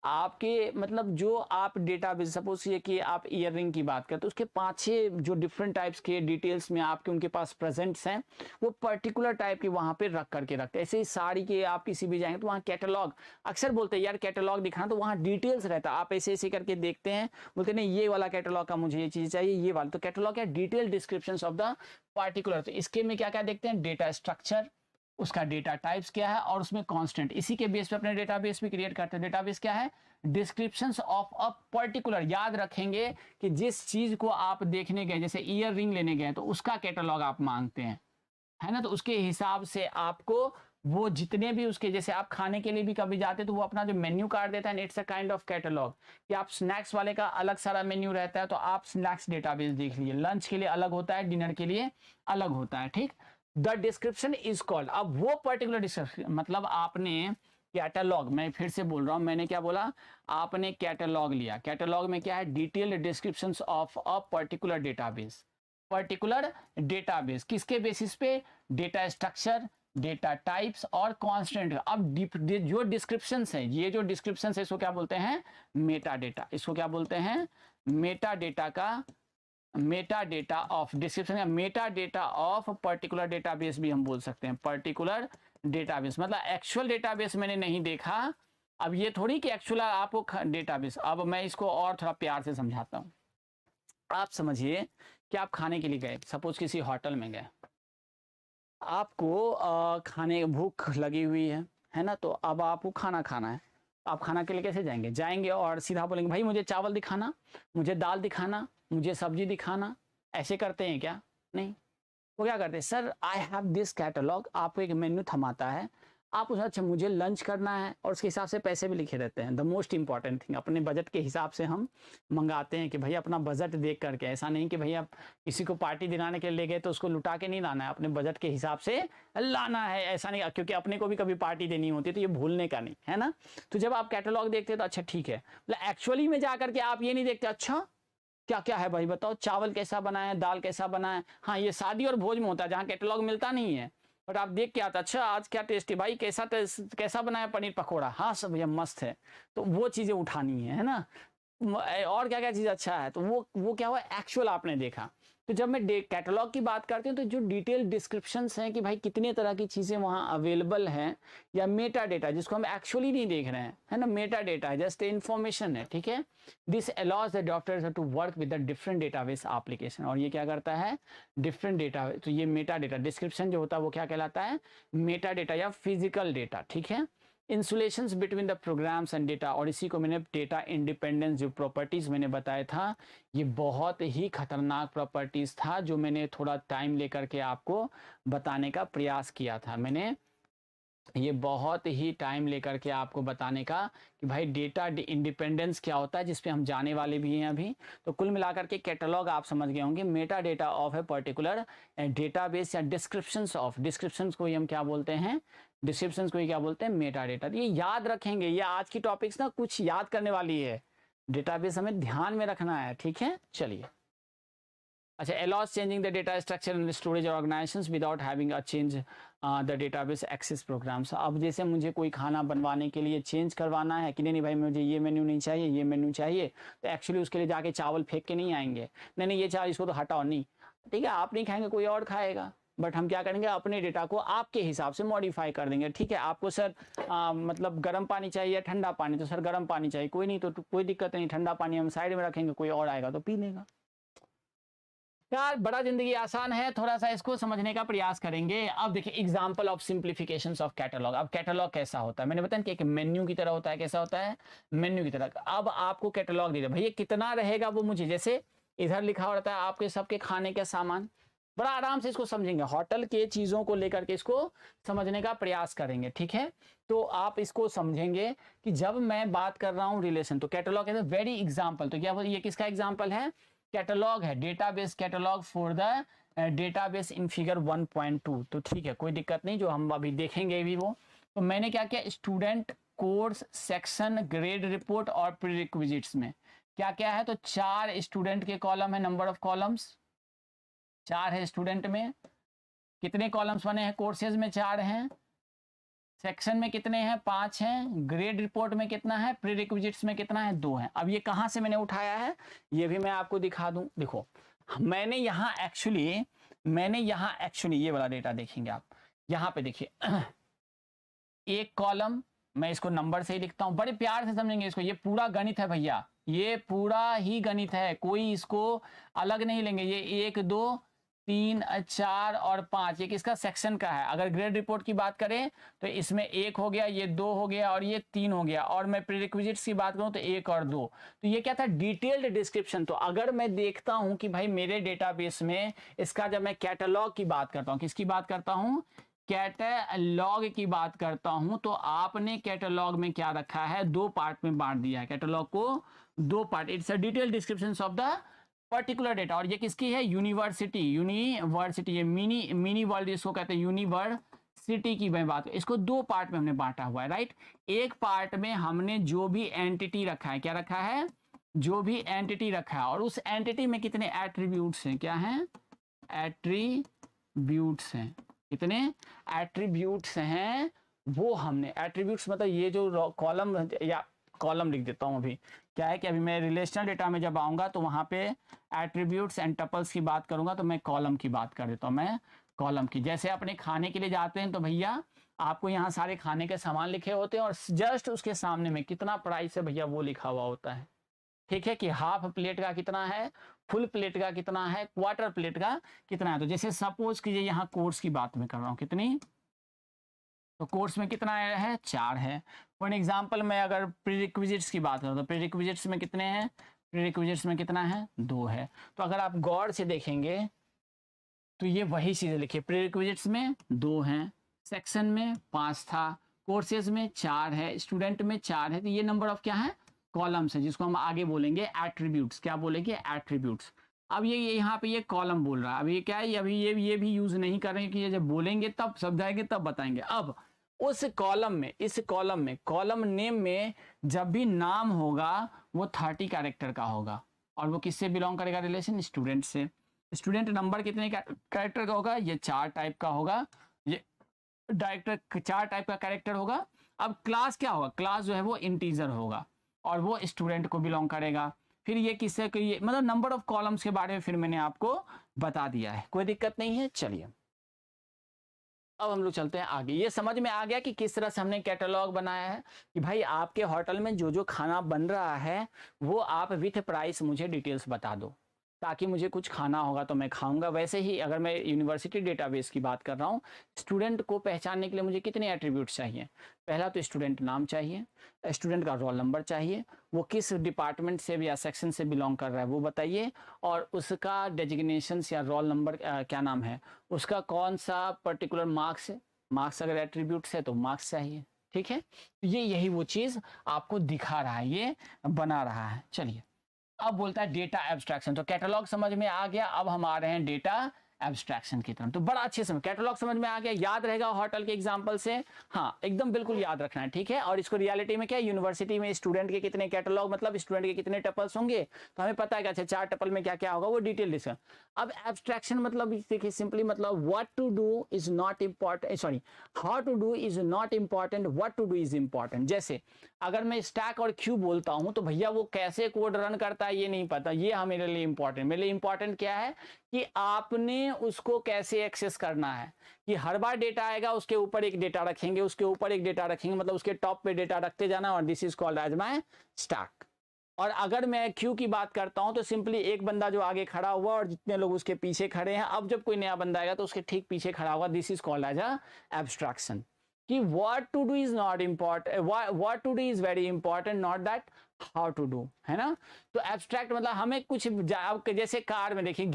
आपके मतलब जो आप डेटाबेस, सपोज ये कि आप ईयर रिंग की बात करें तो उसके 5-6 जो डिफरेंट टाइप्स के डिटेल्स में आपके उनके पास प्रेजेंट्स हैं, वो पर्टिकुलर टाइप के वहां पे रख करके रखते हैं। ऐसे ही साड़ी के आप किसी भी जाएंगे तो वहाँ कैटलॉग अक्सर बोलते हैं यार कैटलॉग दिखाना, तो वहाँ डिटेल्स रहता है। आप ऐसे ऐसे करके देखते हैं, बोलते नहीं ये वाला कैटलॉग का मुझे ये चीज चाहिए, ये वाला। तो कैटलॉग है detail description of the particular. तो इसके में क्या क्या देखते हैं, डेटा स्ट्रक्चर, उसका डेटा टाइप्स क्या है और उसमें कांस्टेंट। इसी के बेस पे अपने डेटाबेस भी क्रिएट करते हैं। डेटाबेस क्या है, डिस्क्रिप्शंस ऑफ अ पर्टिकुलर। याद रखेंगे कि जिस चीज को आप देखने गए, जैसे ईयर रिंग लेने गए तो उसका कैटलॉग आप मांगते हैं, है ना। तो उसके हिसाब से आपको वो जितने भी उसके, जैसे आप खाने के लिए भी कभी जाते तो वो अपना जो मेन्यू कार्ड देता है, it's a kind of catalogue. कि आप स्नैक्स वाले का अलग सारा मेन्यू रहता है तो आप स्नैक्स डेटाबेस देख लीजिए। लंच के लिए अलग होता है, डिनर के लिए अलग होता है, ठीक। द डिस्क्रिप्शन इज कॉल्ड, अब वो पर्टिकुलर डिस्क्रिप्शन मतलब आपने कैटलॉग, मैं फिर से बोल रहा हूं, मैंने क्या बोला, आपने कैटलॉग लिया। कैटलॉग में क्या है, detailed description of a particular database. Particular database किसके बेसिस पे, डेटा स्ट्रक्चर, डेटा टाइप्स और कांस्टेंट। अब जो डिस्क्रिप्शन है, ये जो डिस्क्रिप्शन है इसको क्या बोलते हैं, मेटा डेटा। इसको क्या बोलते हैं, मेटा डेटा का, मेटा डेटा ऑफ डिस्क्रिप्शन या Meta data of particular database भी हम बोल सकते हैं। पर्टिकुलर डेटाबेस मतलब एक्चुअल डेटाबेस मैंने नहीं देखा। अब ये थोड़ी कि एक्चुअल आपको डेटाबेस, अब मैं इसको और थोड़ा प्यार से समझाता हूँ। आप समझिए कि आप खाने के लिए गए, सपोज किसी होटल में गए, आपको खाने भूख लगी हुई है ना। तो अब आपको खाना खाना है, आप खाना के लिए कैसे जाएंगे, जाएंगे और सीधा बोलेंगे भाई मुझे चावल दिखाना, मुझे दाल दिखाना, मुझे सब्जी दिखाना। ऐसे करते हैं क्या, नहीं। वो क्या करते हैं, sir I have this catalogue, आपको एक मेन्यू थमाता है, आप उसे, अच्छा मुझे लंच करना है, और उसके हिसाब से पैसे भी लिखे रहते हैं। द मोस्ट इंपॉर्टेंट थिंग, अपने बजट के हिसाब से हम मंगाते हैं कि भैया अपना बजट देख करके। ऐसा नहीं कि भैया किसी को पार्टी दिलाने के लिए ले गए तो उसको लुटा के नहीं लाना है, अपने बजट के हिसाब से लाना है। ऐसा नहीं, क्योंकि अपने को भी कभी पार्टी देनी होती है तो ये भूलने का नहीं है ना। तो जब आप कैटलॉग देखते हैं तो अच्छा ठीक है, मतलब एक्चुअली में जाकर के आप ये नहीं देखते अच्छा क्या क्या है भाई बताओ, चावल कैसा बना है, दाल कैसा बना है। हाँ ये शादी और भोज में होता है जहाँ कैटलॉग मिलता नहीं है, बट आप देख के आता अच्छा आज क्या टेस्ट है भाई, कैसा बना है पनीर पकौड़ा, हाँ सब भैया मस्त है। तो वो चीजें उठानी है ना। और क्या क्या चीज अच्छा है, तो वो क्या हुआ, एक्चुअल आपने देखा। तो जब मैं कैटलॉग की बात करती हूँ तो जो डिटेल डिस्क्रिप्शंस हैं कि भाई कितने तरह की चीजें वहाँ अवेलेबल हैं, या मेटा डेटा जिसको हम एक्चुअली नहीं देख रहे हैं, है ना। मेटा डेटा है, जस्ट इन्फॉर्मेशन है, ठीक है। This allows the doctors to work with the different database application. और ये क्या करता है, डिफरेंट डेटा। तो ये मेटा डेटा डिस्क्रिप्शन जो होता है वो क्या कहलाता है, मेटा डेटा या फिजिकल डेटा, ठीक है। Insulations between the programs and data, और इसी को मैंने डेटा इंडिपेंडेंस जो प्रॉपर्टीज मैंने बताया था, ये बहुत ही खतरनाक प्रॉपर्टीज था जो मैंने थोड़ा टाइम लेकर के आपको बताने का प्रयास किया था। मैंने ये बहुत ही टाइम लेकर के आपको बताने का कि भाई डेटा इंडिपेंडेंस क्या होता है, जिसपे हम जाने वाले भी हैं अभी। तो कुल मिलाकर के कैटलॉग आप समझ गए होंगे, Meta data of a particular database या डिस्क्रिप्शंस ऑफ, डिस्क्रिप्शंस को ही हम क्या बोलते हैं, डिस्क्रिप्शंस को ही क्या बोलते हैं, मेटा डेटा। ये याद रखेंगे, ये आज की टॉपिक्स ना कुछ याद करने वाली है, डेटाबेस हमें ध्यान में रखना है, ठीक है। चलिए, अच्छा, allows changing the data structure and storage organizations without having a change the database access programs। अब जैसे मुझे कोई खाना बनवाने के लिए चेंज करवाना है कि नहीं भाई मुझे ये मेन्यू नहीं चाहिए, ये मेन्यू चाहिए, तो एक्चुअली उसके लिए जाके चावल फेंक के नहीं आएंगे, नहीं नहीं ये चावल इसको तो हटाओ, नहीं ठीक है, आप नहीं खाएंगे कोई और खाएगा, बट हम क्या करेंगे, अपने डेटा को आपके हिसाब से मॉडिफाई कर देंगे, ठीक है। आपको सर मतलब गर्म पानी चाहिए या ठंडा पानी, तो सर गर्म पानी चाहिए, कोई नहीं, तो कोई दिक्कत नहीं, ठंडा पानी हम साइड में रखेंगे, कोई और आएगा तो पी लेगा। यार बड़ा जिंदगी आसान है, थोड़ा सा इसको समझने का प्रयास करेंगे। अब देखिए example of simplifications of catalogue. अब कैटलॉग कैसा होता है, मैंने बताया कि एक मेन्यू की तरह होता है, कैसा होता है, मेन्यू की तरह। अब आपको कैटलॉग दे दिया, भैया कितना रहेगा वो मुझे, जैसे इधर लिखा रहता है आपके सबके खाने के सामान, बड़ा आराम से इसको समझेंगे, होटल के चीजों को लेकर के इसको समझने का प्रयास करेंगे, ठीक है। तो आप इसको समझेंगे कि जब मैं बात कर रहा हूं रिलेशन, तो catalogue is a very example. तो क्या ये किसका एग्जांपल है, कैटलॉग है, database catalogue for the database in figure 1.2। तो ठीक है, कोई दिक्कत नहीं, जो हम अभी देखेंगे भी वो। तो मैंने क्या किया, student, course, section, grade report और प्रीरिक्विजिट्स में क्या क्या है, तो 4 स्टूडेंट के कॉलम है, नंबर ऑफ कॉलम्स 4 है स्टूडेंट में, कितने कॉलम्स बने हैं, कोर्सेज में 4 हैं, सेक्शन में कितने हैं, 5 हैं, ग्रेड रिपोर्ट में कितना है, प्रीरिक्विजिट्स में कितना है, 2 है। अब ये कहाँ से मैंने उठाया है, ये भी मैं आपको दिखा दूं। देखो मैंने यहाँ एक्चुअली ये वाला डेटा देखेंगे आप, यहाँ पे देखिए एक कॉलम, मैं इसको नंबर से ही लिखता हूँ, बड़े प्यार से समझेंगे इसको, ये पूरा गणित है भैया, ये पूरा ही गणित है, कोई इसको अलग नहीं लेंगे। ये 1 2 3 4 और 5 ये किसका, सेक्शन का है। अगर ग्रेड रिपोर्ट की बात करें तो इसमें 1 हो गया, ये 2 हो गया और ये 3 हो गया, और मैं प्रीरिक्विजिट्स की बात करूं तो 1 और 2। तो ये क्या था, डिटेल्ड डिस्क्रिप्शन। तो अगर मैं देखता हूं कि भाई मेरे डेटाबेस में इसका, जब मैं कैटलॉग की बात करता हूं, किसकी बात करता हूं, कैटलॉग की बात करता हूं, तो आपने कैटलॉग में क्या रखा है, 2 पार्ट में बांट दिया है कैटलॉग को, 2 part. It's a detail description of the particular data. और ये किसकी है, यूनिवर्सिटी, ये मिनी वर्ल्ड इसको कहते हैं, यूनिवर्सिटी की मैं बात, इसको 2 पार्ट में हमने बांटा हुआ है, राइट। एक पार्ट में हमने जो भी एंटिटी रखा है, क्या रखा है, जो भी एंटिटी रखा है, और उस एंटिटी में कितने एट्रीब्यूट्स हैं, क्या हैं, एट्रीब्यूट्स हैं, कितने एट्रीब्यूट्स हैं, वो हमने एट्रीब्यूट्स मतलब ये जो कॉलम, या कॉलम लिख देता हूं। अभी क्या है कि अभी मैं रिलेशनल डेटा में जब आऊंगा तो वहां पे एट्रीब्यूट्स एंड टपल्स की बात करूंगा, तो मैं कॉलम की बात कर देता हूं, मैं कॉलम की। जैसे अपने खाने के लिए जाते हैं तो भैया आपको यहाँ सारे खाने के सामान लिखे होते हैं, और जस्ट उसके सामने में कितना प्राइस है भैया वो लिखा हुआ होता है, ठीक है, कि हाफ प्लेट का कितना है, फुल प्लेट का कितना है, क्वार्टर प्लेट का कितना है। तो जैसे सपोज कीजिए यहाँ कोर्स की बात मैं कर रहा हूँ, कितनी, तो कोर्स में कितना है, 4 है। फॉर एग्जाम्पल मैं अगर प्रीरिक्विजिट्स की बात करूँ तो प्रीरिक्विजिट्स में कितने हैं, प्रीरिक्विजिट्स में कितना है, 2 है। तो अगर आप गौर से देखेंगे तो ये वही चीज़ें लिखिए, प्रीरिक्विजिट्स में 2 हैं, सेक्शन में 5 था, कोर्सेज में 4 है, स्टूडेंट में 4 है। तो ये नंबर ऑफ क्या है, कॉलम्स है, जिसको हम आगे बोलेंगे एट्रीब्यूट्स। क्या बोलेंगे, एट्रीब्यूट्स। अब ये यहाँ पे ये कॉलम बोल रहा है, अब ये क्या है, अभी ये भी यूज नहीं कर रहे हैं, कि ये जब बोलेंगे तब समझाएंगे तब बताएंगे। अब उस कॉलम में, इस कॉलम में, कॉलम नेम में जब भी नाम होगा वो 30 कैरेक्टर का होगा, और वो किससे बिलोंग करेगा, रिलेशन, स्टूडेंट से। स्टूडेंट नंबर कितने कैरेक्टर का होगा, ये 4 टाइप का होगा, ये डायरेक्टर 4 टाइप का कैरेक्टर होगा। अब क्लास क्या होगा, क्लास जो है वो इंटीजर होगा, और वो स्टूडेंट को बिलोंग करेगा। फिर ये किससे, ये मतलब नंबर ऑफ कॉलम्स के बारे में फिर मैंने आपको बता दिया है, कोई दिक्कत नहीं है। चलिए अब हम लोग चलते हैं आगे। ये समझ में आ गया कि किस तरह से हमने कैटलॉग बनाया है, कि भाई आपके होटल में जो जो खाना बन रहा है वो आप विथ प्राइस मुझे डिटेल्स बता दो, ताकि मुझे कुछ खाना होगा तो मैं खाऊंगा। वैसे ही अगर मैं यूनिवर्सिटी डेटाबेस की बात कर रहा हूँ, स्टूडेंट को पहचानने के लिए मुझे कितने एट्रीब्यूट्स चाहिए, पहला तो स्टूडेंट नाम चाहिए, स्टूडेंट का रोल नंबर चाहिए, वो किस डिपार्टमेंट से या सेक्शन से बिलोंग कर रहा है वो बताइए, और उसका डेजिग्नेशन या रोल नंबर क्या नाम है, उसका कौन सा पर्टिकुलर मार्क्स है, मार्क्स अगर एट्रीब्यूट्स है तो मार्क्स चाहिए, ठीक है। तो ये यही वो चीज आपको दिखा रहा है, ये बना रहा है। चलिए अब बोलता है डेटा एब्स्ट्रैक्शन। तो कैटलॉग समझ में आ गया, अब हम आ रहे हैं डेटा एब्स्ट्रैक्शन की तरफ। तो बड़ा अच्छे से कैटलॉग समझ में आ गया, याद रहेगा होटल के एग्जांपल से, हाँ एकदम बिल्कुल याद रखना है, ठीक है। और इसको रियलिटी में क्या, यूनिवर्सिटी में स्टूडेंट के कितने कैटलॉग, मतलब स्टूडेंट के कितने टपल्स होंगे, तो हमें पता है कि अच्छा 4 टपल में क्या क्या होगा, वो डिटेल डिस्कस। अब एब्स्ट्रैक्शन मतलब देखिए सिंपली मतलब what to do is not important, sorry how to do is not important, what to do is important. जैसे अगर मैं स्टैक और क्यू बोलता हूं तो भैया वो कैसे कोड रन करता है ये नहीं पता, ये मेरे लिए इंपॉर्टेंट, मेरे लिए इंपॉर्टेंट क्या है कि आपने उसको कैसे एक्सेस करना है, कि हर बार डेटा आएगा उसके ऊपर एक डेटा रखेंगे, उसके ऊपर एक डेटा रखेंगे, मतलब उसके टॉप पे डेटा रखते जाना, और this is called as my stack. और अगर मैं क्यू की बात करता हूं तो सिंपली एक बंदा जो आगे खड़ा हुआ और जितने लोग उसके पीछे खड़े हैं, अब जब कोई नया बंदा आएगा तो उसके ठीक पीछे खड़ा होगा, this is called as a abstraction. कि what to do is not important, what to do is very important, not that how to do, है ना। तो एब्स्ट्रैक्ट मतलब हमें कुछ जैसे कार में देखिए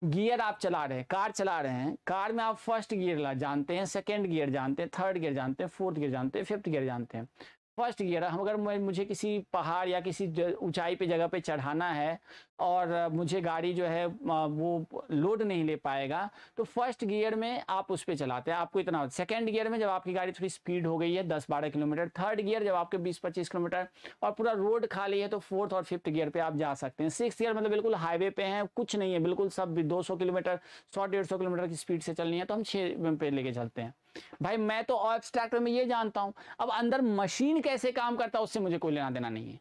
गियर आप चला रहे हैं, कार चला रहे हैं, कार में आप फर्स्ट गियर जानते हैं, सेकंड गियर जानते हैं, थर्ड गियर जानते हैं, फोर्थ गियर जानते हैं, फिफ्थ गियर जानते हैं। फर्स्ट गियर अगर मुझे किसी पहाड़ या किसी ऊंचाई पे जगह पे चढ़ाना है और मुझे गाड़ी जो है वो लोड नहीं ले पाएगा, तो फर्स्ट गियर में आप उस पर चलाते हैं, आपको इतना। सेकंड गियर में जब आपकी गाड़ी थोड़ी स्पीड हो गई है 10-12 किलोमीटर, थर्ड गियर जब आपके 20-25 किलोमीटर और पूरा रोड खाली है, तो फोर्थ और फिफ्थ गियर पे आप जा सकते हैं। सिक्स गियर मतलब बिल्कुल हाईवे पे है, कुछ नहीं है, बिल्कुल सब 200 किलोमीटर 100-150 किलोमीटर की स्पीड से चलनी है, तो हम 6 पे लेके चलते हैं। भाई मैं तो एब्स्ट्रैक्ट में ये जानता हूं, अब अंदर मशीन कैसे काम करता है उससे मुझे कोई लेना देना नहीं है।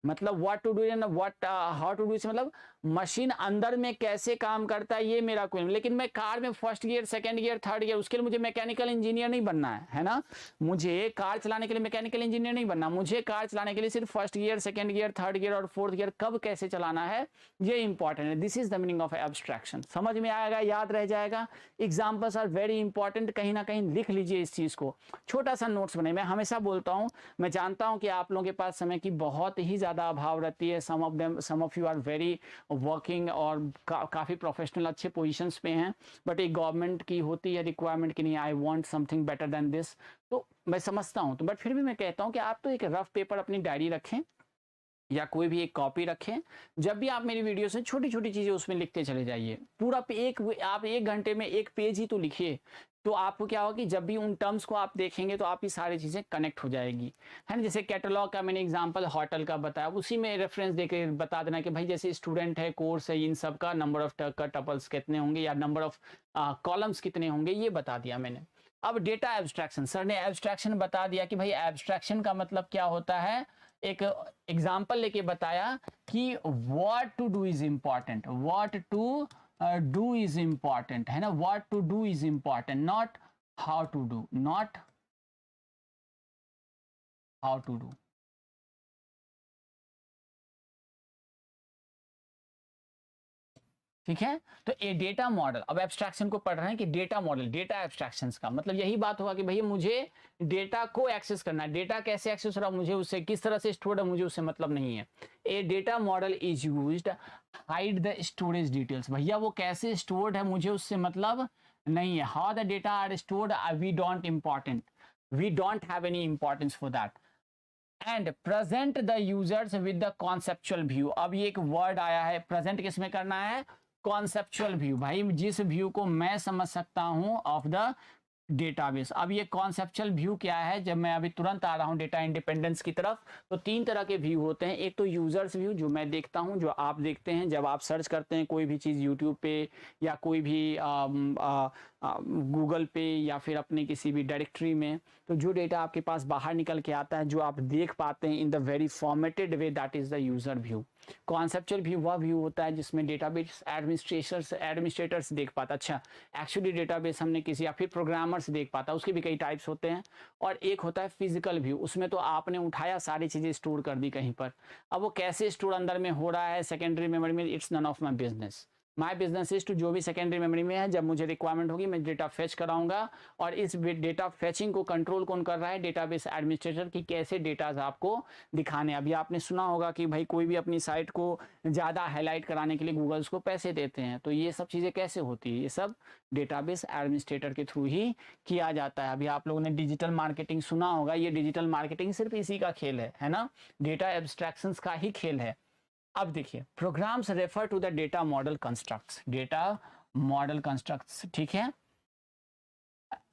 मतलब what to do and what how to do से मतलब मशीन अंदर में कैसे काम करता है ये मेरा कोई, लेकिन मैं कार में first gear second gear third gear, उसके लिए मुझे मैकेनिकल इंजीनियर नहीं बनना है ना। मुझे कार चलाने के लिए मैकेनिकल इंजीनियर नहीं बनना, मुझे कार चलाने के लिए सिर्फ first gear second gear third gear और फोर्थ गियर कब कैसे चलाना है ये इंपॉर्टेंट है। This is the meaning of abstraction. समझ में आएगा, याद रह जाएगा। एग्जाम्पल्स आर वेरी इंपॉर्टेंट, कहीं ना कहीं लिख लीजिए इस चीज को, छोटा सा नोट्स बने। मैं हमेशा बोलता हूं, मैं जानता हूं कि आप लोगों के पास समय की बहुत ही ज्यादा अभाव रहती है, some of you are very working और काफ़ी प्रोफेशनल अच्छे पोजीशंस पे हैं, बट एक गवर्नमेंट की होती है रिक्वायरमेंट कि नहीं I want something better than this, तो मैं समझता हूं, तो बट फिर भी मैं कहता हूं कि आप तो एक रफ पेपर अपनी डायरी रखें या कोई भी एक कॉपी रखें, जब भी आप मेरी वीडियो से छोटी छोटी चीजें उसमें लिखते चले जाइए। पूरा आप 1 घंटे में 1 पेज ही तो लिखिए, तो आपको क्या होगा कि जब भी उन टर्म्स को आप देखेंगे तो आपकी सारी चीजें कनेक्ट हो जाएगी, है ना। जैसे कैटलॉग का मैंने एग्जांपल होटल का बताया, उसी में रेफरेंस देके बता देना कि भाई जैसे स्टूडेंट है, कोर्स है, इन सब का नंबर ऑफ टपल्स कितने होंगे या नंबर ऑफ कॉलम्स कितने होंगे, ये बता दिया मैंने। अब डेटा एब्स्ट्रैक्शन, सर ने एब्स्ट्रैक्शन बता दिया कि भाई एब्स्ट्रैक्शन का मतलब क्या होता है, एक एग्जाम्पल लेके बताया कि what to do is important, what to do is important, है ना। What to do is important, not how to do, not how to do. ठीक है, तो ए डेटा मॉडल, अब एब्स्ट्रैक्शन को पढ़ रहे हैं कि डेटा मॉडल, डेटा एब्स्ट्रैक्शंस का मतलब यही बात होगा कि भैया मुझे डेटा को एक्सेस करना है, डेटा कैसे एक्सेस हो रहा है, मुझे उससे किस तरह से स्टोर्ड है, मुझे उससे मतलब नहीं है। A data model is used hide the storage details, भैया वो कैसे स्टोर्ड है मुझे उससे मतलब नहीं है। How the data are stored we don't important, we don't have any importance for that. And present the users with the conceptual view, अब ये एक वर्ड आया है, प्रेजेंट किसमें करना है, कॉन्सेप्चुअल व्यू, भाई जिस व्यू को मैं समझ सकता हूं ऑफ द डेटाबेस। अब ये कॉन्सेप्चुअल व्यू क्या है, जब मैं अभी तुरंत आ रहा हूं डेटा इंडिपेंडेंस की तरफ, तो 3 तरह के व्यू होते हैं। एक तो यूजर्स व्यू, जो मैं देखता हूं, जो आप देखते हैं जब आप सर्च करते हैं कोई भी चीज़ यूट्यूब पे या कोई भी गूगल पे या फिर अपने किसी भी डायरेक्टरी में, तो जो डेटा आपके पास बाहर निकल के आता है, जो आप देख पाते हैं in the very formatted way, that is the user view. Conceptual view वह व्यू होता है जिसमें डेटाबेस एडमिनिस्ट्रेटर्स देख पाता, अच्छा एक्चुअली डेटाबेस हमने किसी, या फिर प्रोग्रामर्स देख पाता, उसके भी कई टाइप्स होते हैं। और एक होता है फिजिकल व्यू, उसमें तो आपने उठाया सारी चीज़ें स्टोर कर दी कहीं पर, अब वो कैसे स्टोर अंदर में हो रहा है सेकेंडरी मेमोरी में, it's none of my business. My business is to, जो भी सेकेंडरी मेमोरी में है, जब मुझे रिक्वायरमेंट होगी मैं डेटा फेच कराऊंगा। और इस डेटा फेचिंग को कंट्रोल कौन कर रहा है? डेटाबेस एडमिनिस्ट्रेटर, की कैसे डेटाज आपको दिखाने। अभी आपने सुना होगा कि भाई कोई भी अपनी साइट को ज़्यादा हाईलाइट कराने के लिए गूगल्स को पैसे देते हैं, तो ये सब चीज़ें कैसे होती है? ये सब डेटाबेस एडमिनिस्ट्रेटर के थ्रू ही किया जाता है। अभी आप लोगों ने डिजिटल मार्केटिंग सुना होगा, ये डिजिटल मार्केटिंग सिर्फ इसी का खेल है ना, डेटा एब्स्ट्रैक्शंस का ही खेल है। अब देखिए, programs refer to the data model constructs, data model constructs, ठीक है,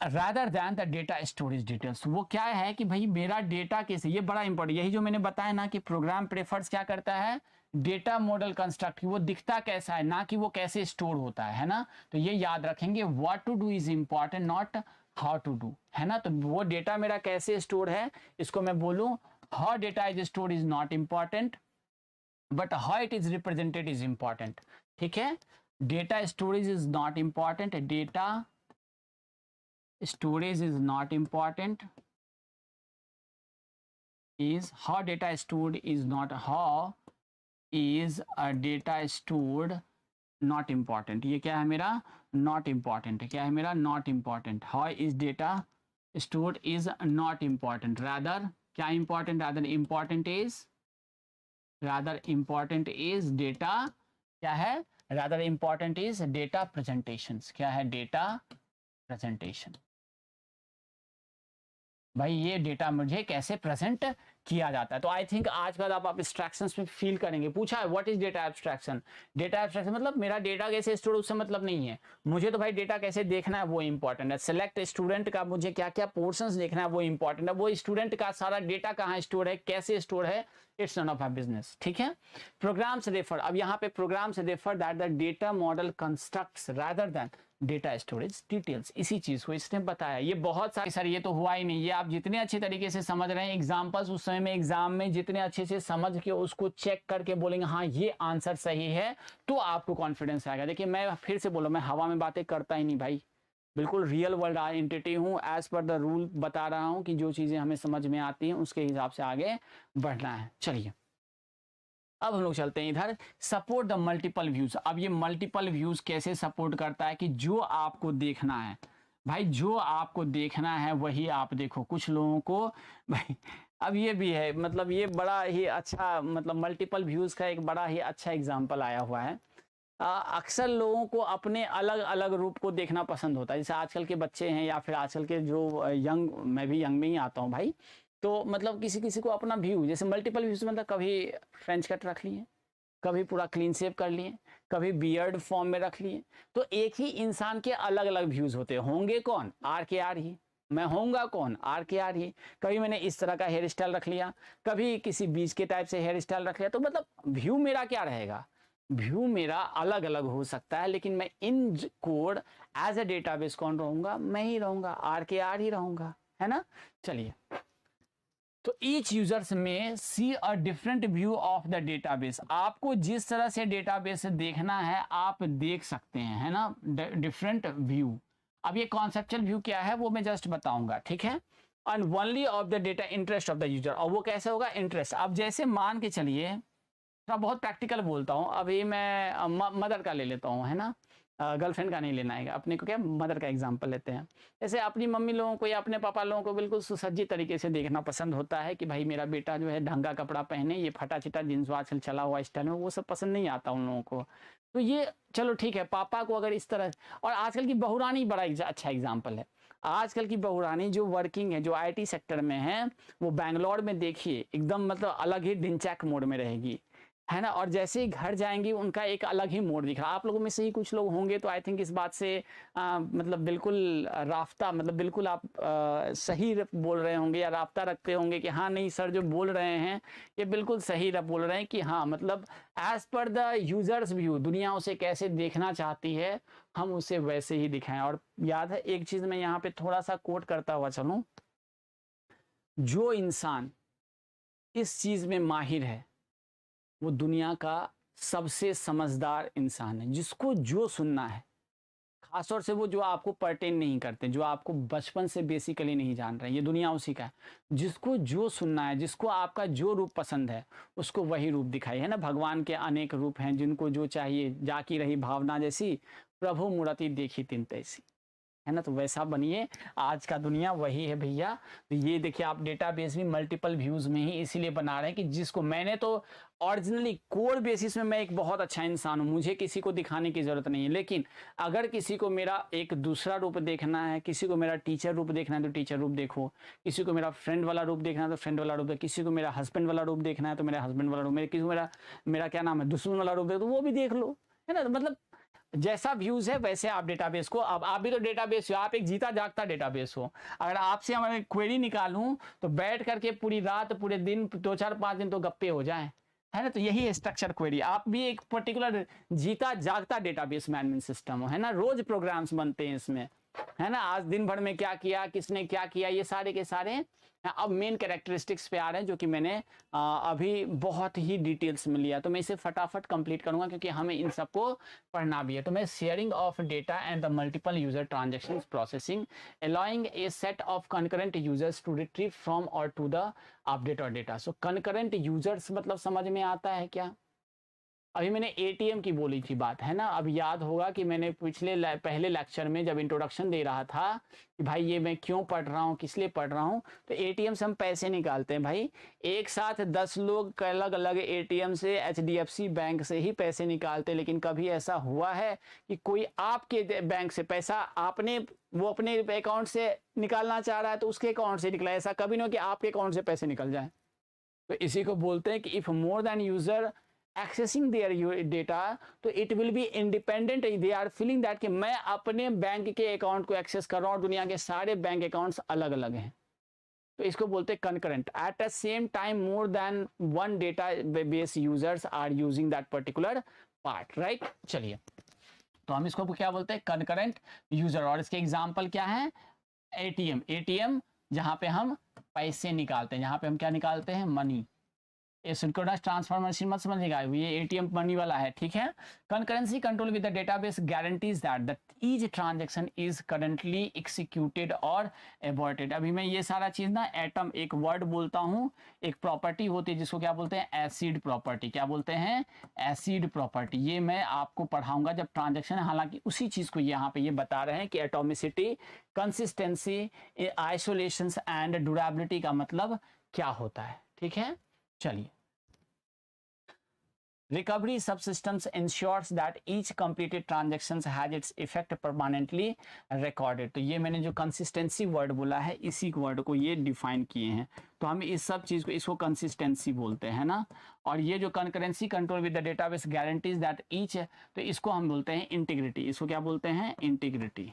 rather than the data storage details. वो क्या है कि भाई मेरा डेटा कैसे, ये बड़ा इंपॉर्टेंट, यही जो मैंने बताया ना कि प्रोग्राम प्रेफर्स क्या करता है? डेटा मॉडल कंस्ट्रक्ट, वो दिखता कैसा है, ना कि वो कैसे स्टोर होता है ना। तो ये याद रखेंगे, what to do is important, not how to do, है ना। तो वो डेटा मेरा कैसे स्टोर है, इसको मैं बोलूं how data is store is not important, but how it is represented is important, ठीक है। Data storage is not important, data storage is not important, is how data stored is not, how is a data stored not important, ये क्या है मेरा? not important, क्या है मेरा? not important। how is data stored is not important, rather क्या important? rather important is data, क्या है? rather important is data presentations, क्या है? data presentation। भाई ये डेटा मुझे कैसे प्रेजेंट किया जाता है। तो आई थिंक आज का आप एब्स्ट्रैक्शंस में फील करेंगे। पूछा है what is data abstraction, data abstraction मतलब मेरा डेटा कैसे स्टोर, उससे मतलब नहीं है मुझे, तो भाई डेटा कैसे देखना है वो इंपॉर्टेंट है। सिलेक्ट स्टूडेंट का मुझे क्या क्या पोर्शंस देखना है वो इंपॉर्टेंट है, वो स्टूडेंट का सारा डेटा कहाँ स्टोर है, कैसे स्टोर है, it's none of my business, ठीक है। प्रोग्राम्स रेफर, अब यहाँ पे programs refer that the data model constructs rather than data storage details, इसी चीज को इसने बताया। ये बहुत सारे, सर ये तो हुआ ही नहीं, ये आप जितने अच्छे तरीके से समझ रहे हैं एग्जांपल्स, उस समय में एग्जाम में जितने अच्छे से समझ के उसको चेक करके बोलेंगे हाँ ये आंसर सही है, तो आपको कॉन्फिडेंस आएगा। देखिए मैं फिर से बोलो, मैं हवा में बातें करता ही नहीं भाई, बिल्कुल रियल वर्ल्ड एंटिटी हूँ, एज पर द रूल बता रहा हूँ कि जो चीजें हमें समझ में आती हैं उसके हिसाब से आगे बढ़ना है। चलिए अब हम लोग चलते हैं इधर, सपोर्ट द मल्टीपल व्यूज। अब ये मल्टीपल व्यूज कैसे सपोर्ट करता है कि जो आपको देखना है भाई, जो आपको देखना है वही आप देखो। कुछ लोगों को भाई अब ये भी है, मतलब ये बड़ा ही अच्छा, मतलब मल्टीपल व्यूज का एक बड़ा ही अच्छा एग्जाम्पल आया हुआ है। अक्सर लोगों को अपने अलग अलग रूप को देखना पसंद होता है, जैसे आजकल के बच्चे हैं या फिर आजकल के जो यंग, मैं भी यंग में ही आता हूँ भाई, तो मतलब किसी किसी को अपना व्यू, जैसे मल्टीपल व्यूज, मतलब कभी फ्रेंच कट रख लिए, कभी पूरा क्लीन शेव कर लिए, कभी बियर्ड फॉर्म में रख लिए। तो एक ही इंसान के अलग अलग व्यूज होते होंगे, कौन? आर के आर ही, मैं होऊंगा कौन? आर के आर ही। कभी मैंने इस तरह का हेयर स्टाइल रख लिया, कभी किसी बीच के टाइप से हेयर स्टाइल रख लिया, तो मतलब व्यू मेरा क्या रहेगा? व्यू मेरा अलग अलग हो सकता है, लेकिन मैं इन कोड एज ए डेटाबेस कौन रहूंगा? मैं ही रहूंगा, आर के आर ही रहूंगा, है ना। चलिए, तो each users may see a different view of the database, आपको जिस तरह से डेटाबेस देखना है आप देख सकते हैं, है ना, डिफरेंट व्यू। अब ये कॉन्सेप्चुअल व्यू क्या है वो मैं जस्ट बताऊंगा, ठीक है। And only of the data interest of the user, और वो कैसे होगा? इंटरेस्ट। अब जैसे मान के चलिए, थोड़ा बहुत प्रैक्टिकल बोलता हूँ, अभी मैं मदर का ले लेता हूँ, है ना, गर्लफ्रेंड का नहीं लेना है, अपने को क्या मदर का एग्जांपल लेते हैं। जैसे अपनी मम्मी लोगों को या अपने पापा लोगों को बिल्कुल सुसज्जित तरीके से देखना पसंद होता है कि भाई मेरा बेटा जो है ढंग का कपड़ा पहने, ये फटा चिटा जींस आजकल चला हुआ स्टाइल में वो सब पसंद नहीं आता उन लोगों को। तो ये चलो ठीक है, पापा को अगर इस तरह, और आजकल की बहुरानी बड़ा अच्छा एग्जाम्पल है। आजकल की बहुरानी जो वर्किंग है, जो IT सेक्टर में है, वो बैंगलोर में देखिए एकदम मतलब अलग ही डिंचैक मोड में रहेगी, है ना। और जैसे ही घर जाएंगी उनका एक अलग ही मोड दिख रहा है। आप लोगों में से ही कुछ लोग होंगे तो आई थिंक इस बात से मतलब बिल्कुल राफ्ता, मतलब बिल्कुल आप सही बोल रहे होंगे या राफ्ता रखते होंगे कि हाँ नहीं सर जो बोल रहे हैं ये बिल्कुल सही बोल रहे हैं, कि हाँ मतलब as per the users view, दुनिया उसे कैसे देखना चाहती है हम उसे वैसे ही दिखाएं। और याद है एक चीज मैं यहाँ पे थोड़ा सा कोट करता हुआ चलूं, जो इंसान इस चीज में माहिर है वो दुनिया का सबसे समझदार इंसान है। जिसको जो सुनना है खासतौर से वो जो आपको पर्टेन नहीं करते, जो आपको बचपन से बेसिकली नहीं जान रहे, ये दुनिया उसी का है। जिसको जो सुनना है, जिसको आपका जो रूप पसंद है, उसको वही रूप दिखाई, है ना। भगवान के अनेक रूप हैं, जिनको जो चाहिए, जाकी रही भावना जैसी, प्रभु मूर्ति देखी तिन तैसी, है ना। तो वैसा बनिए, आज का दुनिया वही है भैया। तो ये देखिए, आप डेटाबेस भी मल्टीपल व्यूज में ही इसीलिए बना रहे हैं कि जिसको मैंने तो ओरिजिनली कोर बेसिस में मैं एक बहुत अच्छा इंसान हूं, मुझे किसी को दिखाने की जरूरत नहीं है। लेकिन अगर किसी को मेरा एक दूसरा रूप देखना है, किसी को मेरा टीचर रूप देखना है तो टीचर रूप देखो, किसी को मेरा फ्रेंड वाला रूप देखना है तो फ्रेंड वाला रूप देखो, किसी को मेरा हस्बैंड वाला रूप देखना है तो मेरा हस्बैंड वाला रूप, किसी को मेरा मेरा क्या नाम है दुश्मन वाला रूप देखो तो वो भी देख लो, है ना। तो मतलब जैसा व्यूज है वैसे आप डेटाबेस को, अब आप भी तो डेटाबेस हो, आप एक जीता जागता डेटाबेस हो। अगर आपसे हमारे क्वेरी निकालूं तो बैठ करके पूरी रात पूरे दिन 2 4 5 दिन तो गप्पे हो जाएं, है ना। तो यही है स्ट्रक्चर क्वेरी, आप भी एक पर्टिकुलर जीता जागता डेटाबेस मैनेजमेंट सिस्टम हो, है ना। रोज प्रोग्राम्स बनते हैं इसमें, है ना। आज दिन भर में क्या किया, किसने क्या किया, ये सारे के सारे। अब मेन कैरेक्टरिस्टिक्स पे आ रहे हैं जो कि मैंने अभी बहुत ही डिटेल्स में लिया, तो मैं इसे फटाफट कंप्लीट करूंगा क्योंकि हमें इन सबको पढ़ना भी है। तो मैं sharing of data and the multiple user transaction processing allowing a set of concurrent users to retrieve from और टू द अपडेट और डेटा। सो कंकरेंट यूजर्स मतलब समझ में आता है क्या। अभी मैंने एटीएम की बोली थी बात, है ना। अब याद होगा कि मैंने पहले लेक्चर में जब इंट्रोडक्शन दे रहा था कि भाई ये मैं क्यों पढ़ रहा हूँ, किस लिए पढ़ रहा हूँ, तो एटीएम से हम पैसे निकालते हैं भाई। एक साथ 10 लोग अलग अलग एटीएम से, एचडीएफसी बैंक से ही पैसे निकालते, लेकिन कभी ऐसा हुआ है कि कोई आपके बैंक से पैसा आपने वो अपने अकाउंट से निकालना चाह रहा है तो उसके अकाउंट से निकला, ऐसा कभी नहीं हो कि आपके अकाउंट से पैसे निकल जाए। तो इसी को बोलते हैं कि if more than user accessing their data तो it will be independent, they are feeling that कि मैं अपने बैंक के अकाउंट को एक्सेस कर रहा हूं, दुनिया के सारे बैंक अकाउंट्स अलग अलग हैं, तो इसको बोलते हैं concurrent. At the same time more than one database users are using that particular part, right. चलिए, तो हम इसको क्या बोलते हैं, कंकरेंट यूजर। और इसके एग्जाम्पल क्या है, एटीएम, एटीएम जहां पे हम पैसे निकालते हैं, जहां पे हम क्या निकालते हैं, मनी। ये सिंक्रोनस ट्रांसफर मशीन मत समझिएगा, ये एटीएम मनी वाला है, ठीक है। Concurrency control with the database guarantees that each transaction is currently executed और एबॉर्टेड। अभी मैं ये सारा चीज ना, एटम एक वर्ड बोलता हूँ, एक प्रॉपर्टी होती है जिसको क्या बोलते हैं, एसिड प्रॉपर्टी। क्या बोलते हैं, एसिड प्रॉपर्टी। ये मैं आपको पढ़ाऊंगा जब ट्रांजेक्शन, हालांकि उसी चीज को यहाँ पे ये बता रहे हैं कि atomicity, consistency, isolation and durability का मतलब क्या होता है, ठीक है। चलिए, recovery subsystems ensures that each completed transactions has its effect permanently recorded। तो ये मैंने जो कंसिस्टेंसी वर्ड बोला है, इसी वर्ड को ये डिफाइन किए हैं। तो हम इस सब चीज को, इसको कंसिस्टेंसी बोलते हैं ना। और ये जो concurrency control with the database guarantees that each, तो इसको हम बोलते हैं इंटीग्रिटी। इसको क्या बोलते हैं, इंटीग्रिटी,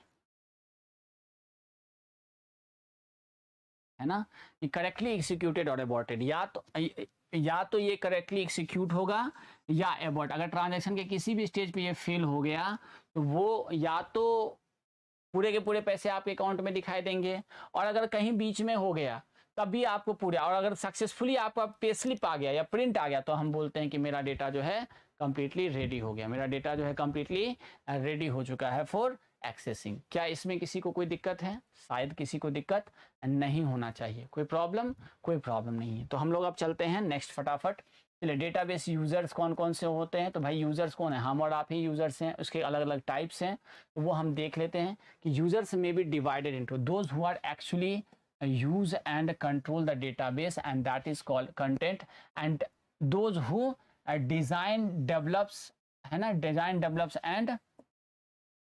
है ना। कि करेक्टली एग्जीक्यूटेड और अबॉर्टेड, या तो ये करेक्टली एग्जीक्यूट होगा या एबॉर्ट। अगर ट्रांजैक्शन के किसी भी स्टेज पे ये फेल हो गया तो वो या तो पूरे के पूरे पैसे आपके अकाउंट में दिखाई देंगे, और अगर कहीं बीच में हो गया तब भी आपको पूरे, और अगर सक्सेसफुली आपका पे स्लिप आ गया या प्रिंट आ गया तो हम बोलते हैं कि मेरा डेटा जो है कंप्लीटली रेडी हो गया, मेरा डेटा जो है कंप्लीटली रेडी हो चुका है फॉर एक्सेसिंग। क्या इसमें किसी को कोई दिक्कत है, शायद किसी को दिक्कत नहीं होना चाहिए, कोई प्रॉब्लम नहीं है। तो हम लोग अब चलते हैं नेक्स्ट फटाफट। चलिए, डेटाबेस यूजर्स कौन कौन से होते हैं, तो भाई यूजर्स कौन है, हम और आप ही यूजर्स हैं, उसके अलग अलग टाइप्स हैं, तो वो हम देख लेते हैं कि यूजर्स में be divided into those who are actually use and control the database and that is called content, and those who design develops, है ना, design develops and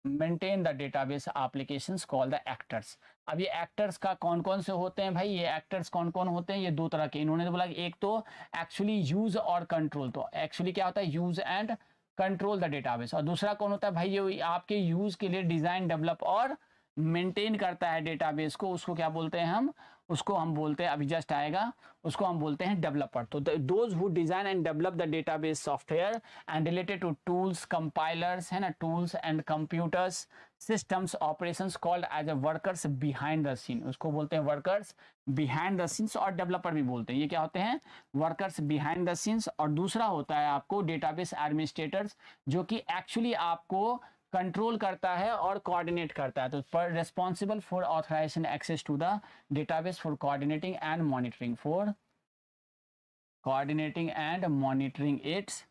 maintain the database applications called the actors। अब ये actors का कौन कौन से होते हैं भाई, ये actors कौन कौन होते हैं, ये दो तरह के इन्होंने तो बोला कि एक तो एक्चुअली यूज और कंट्रोल, तो एक्चुअली क्या होता है, use and control the database, और दूसरा कौन होता है भाई, ये आपके यूज के लिए डिजाइन डेवलप और मेंटेन करता है डेटाबेस को, उसको क्या बोलते हैं हम, उसको हम बोलते हैं, अभी जस्ट आएगा, उसको हम बोलते हैं डेवलपर। तो those who design and develop the database software and related to tools, compilers, है ना, tools and computers, systems, operations called as a workers behind the scene, उसको बोलते हैं वर्कर्स बिहाइंड द सीन्स, और डेवलपर भी बोलते हैं। ये क्या होते हैं, वर्कर्स बिहाइंड द सीन्स। और दूसरा होता है आपको डेटाबेस एडमिनिस्ट्रेटर्स, जो कि एक्चुअली आपको कंट्रोल करता है और कोऑर्डिनेट करता है। तो responsible for authorization access to the database for coordinating and monitoring its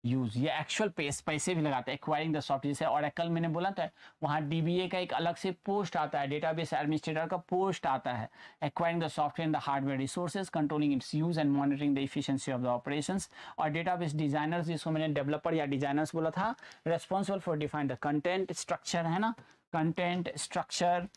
use. ये एक्चुअल पैसे भी लगाते हैं। एक्वायरिंग द सॉफ्टवेयर, जैसे ओरेकल मैंने बोला था, वहाँ डीबीए का एक अलग से पोस्ट आता है, डेटाबेस एडमिनिस्ट्रेटर का पोस्ट आता है। Acquiring the software and the hardware resources, controlling it's use and monitoring the efficiency of the operations. और डेटाबेस डिजाइनर्स, जिसको मैंने डेवलपर या डिजाइनर्स बोला था, responsible for define the content structure, है ना, content structure,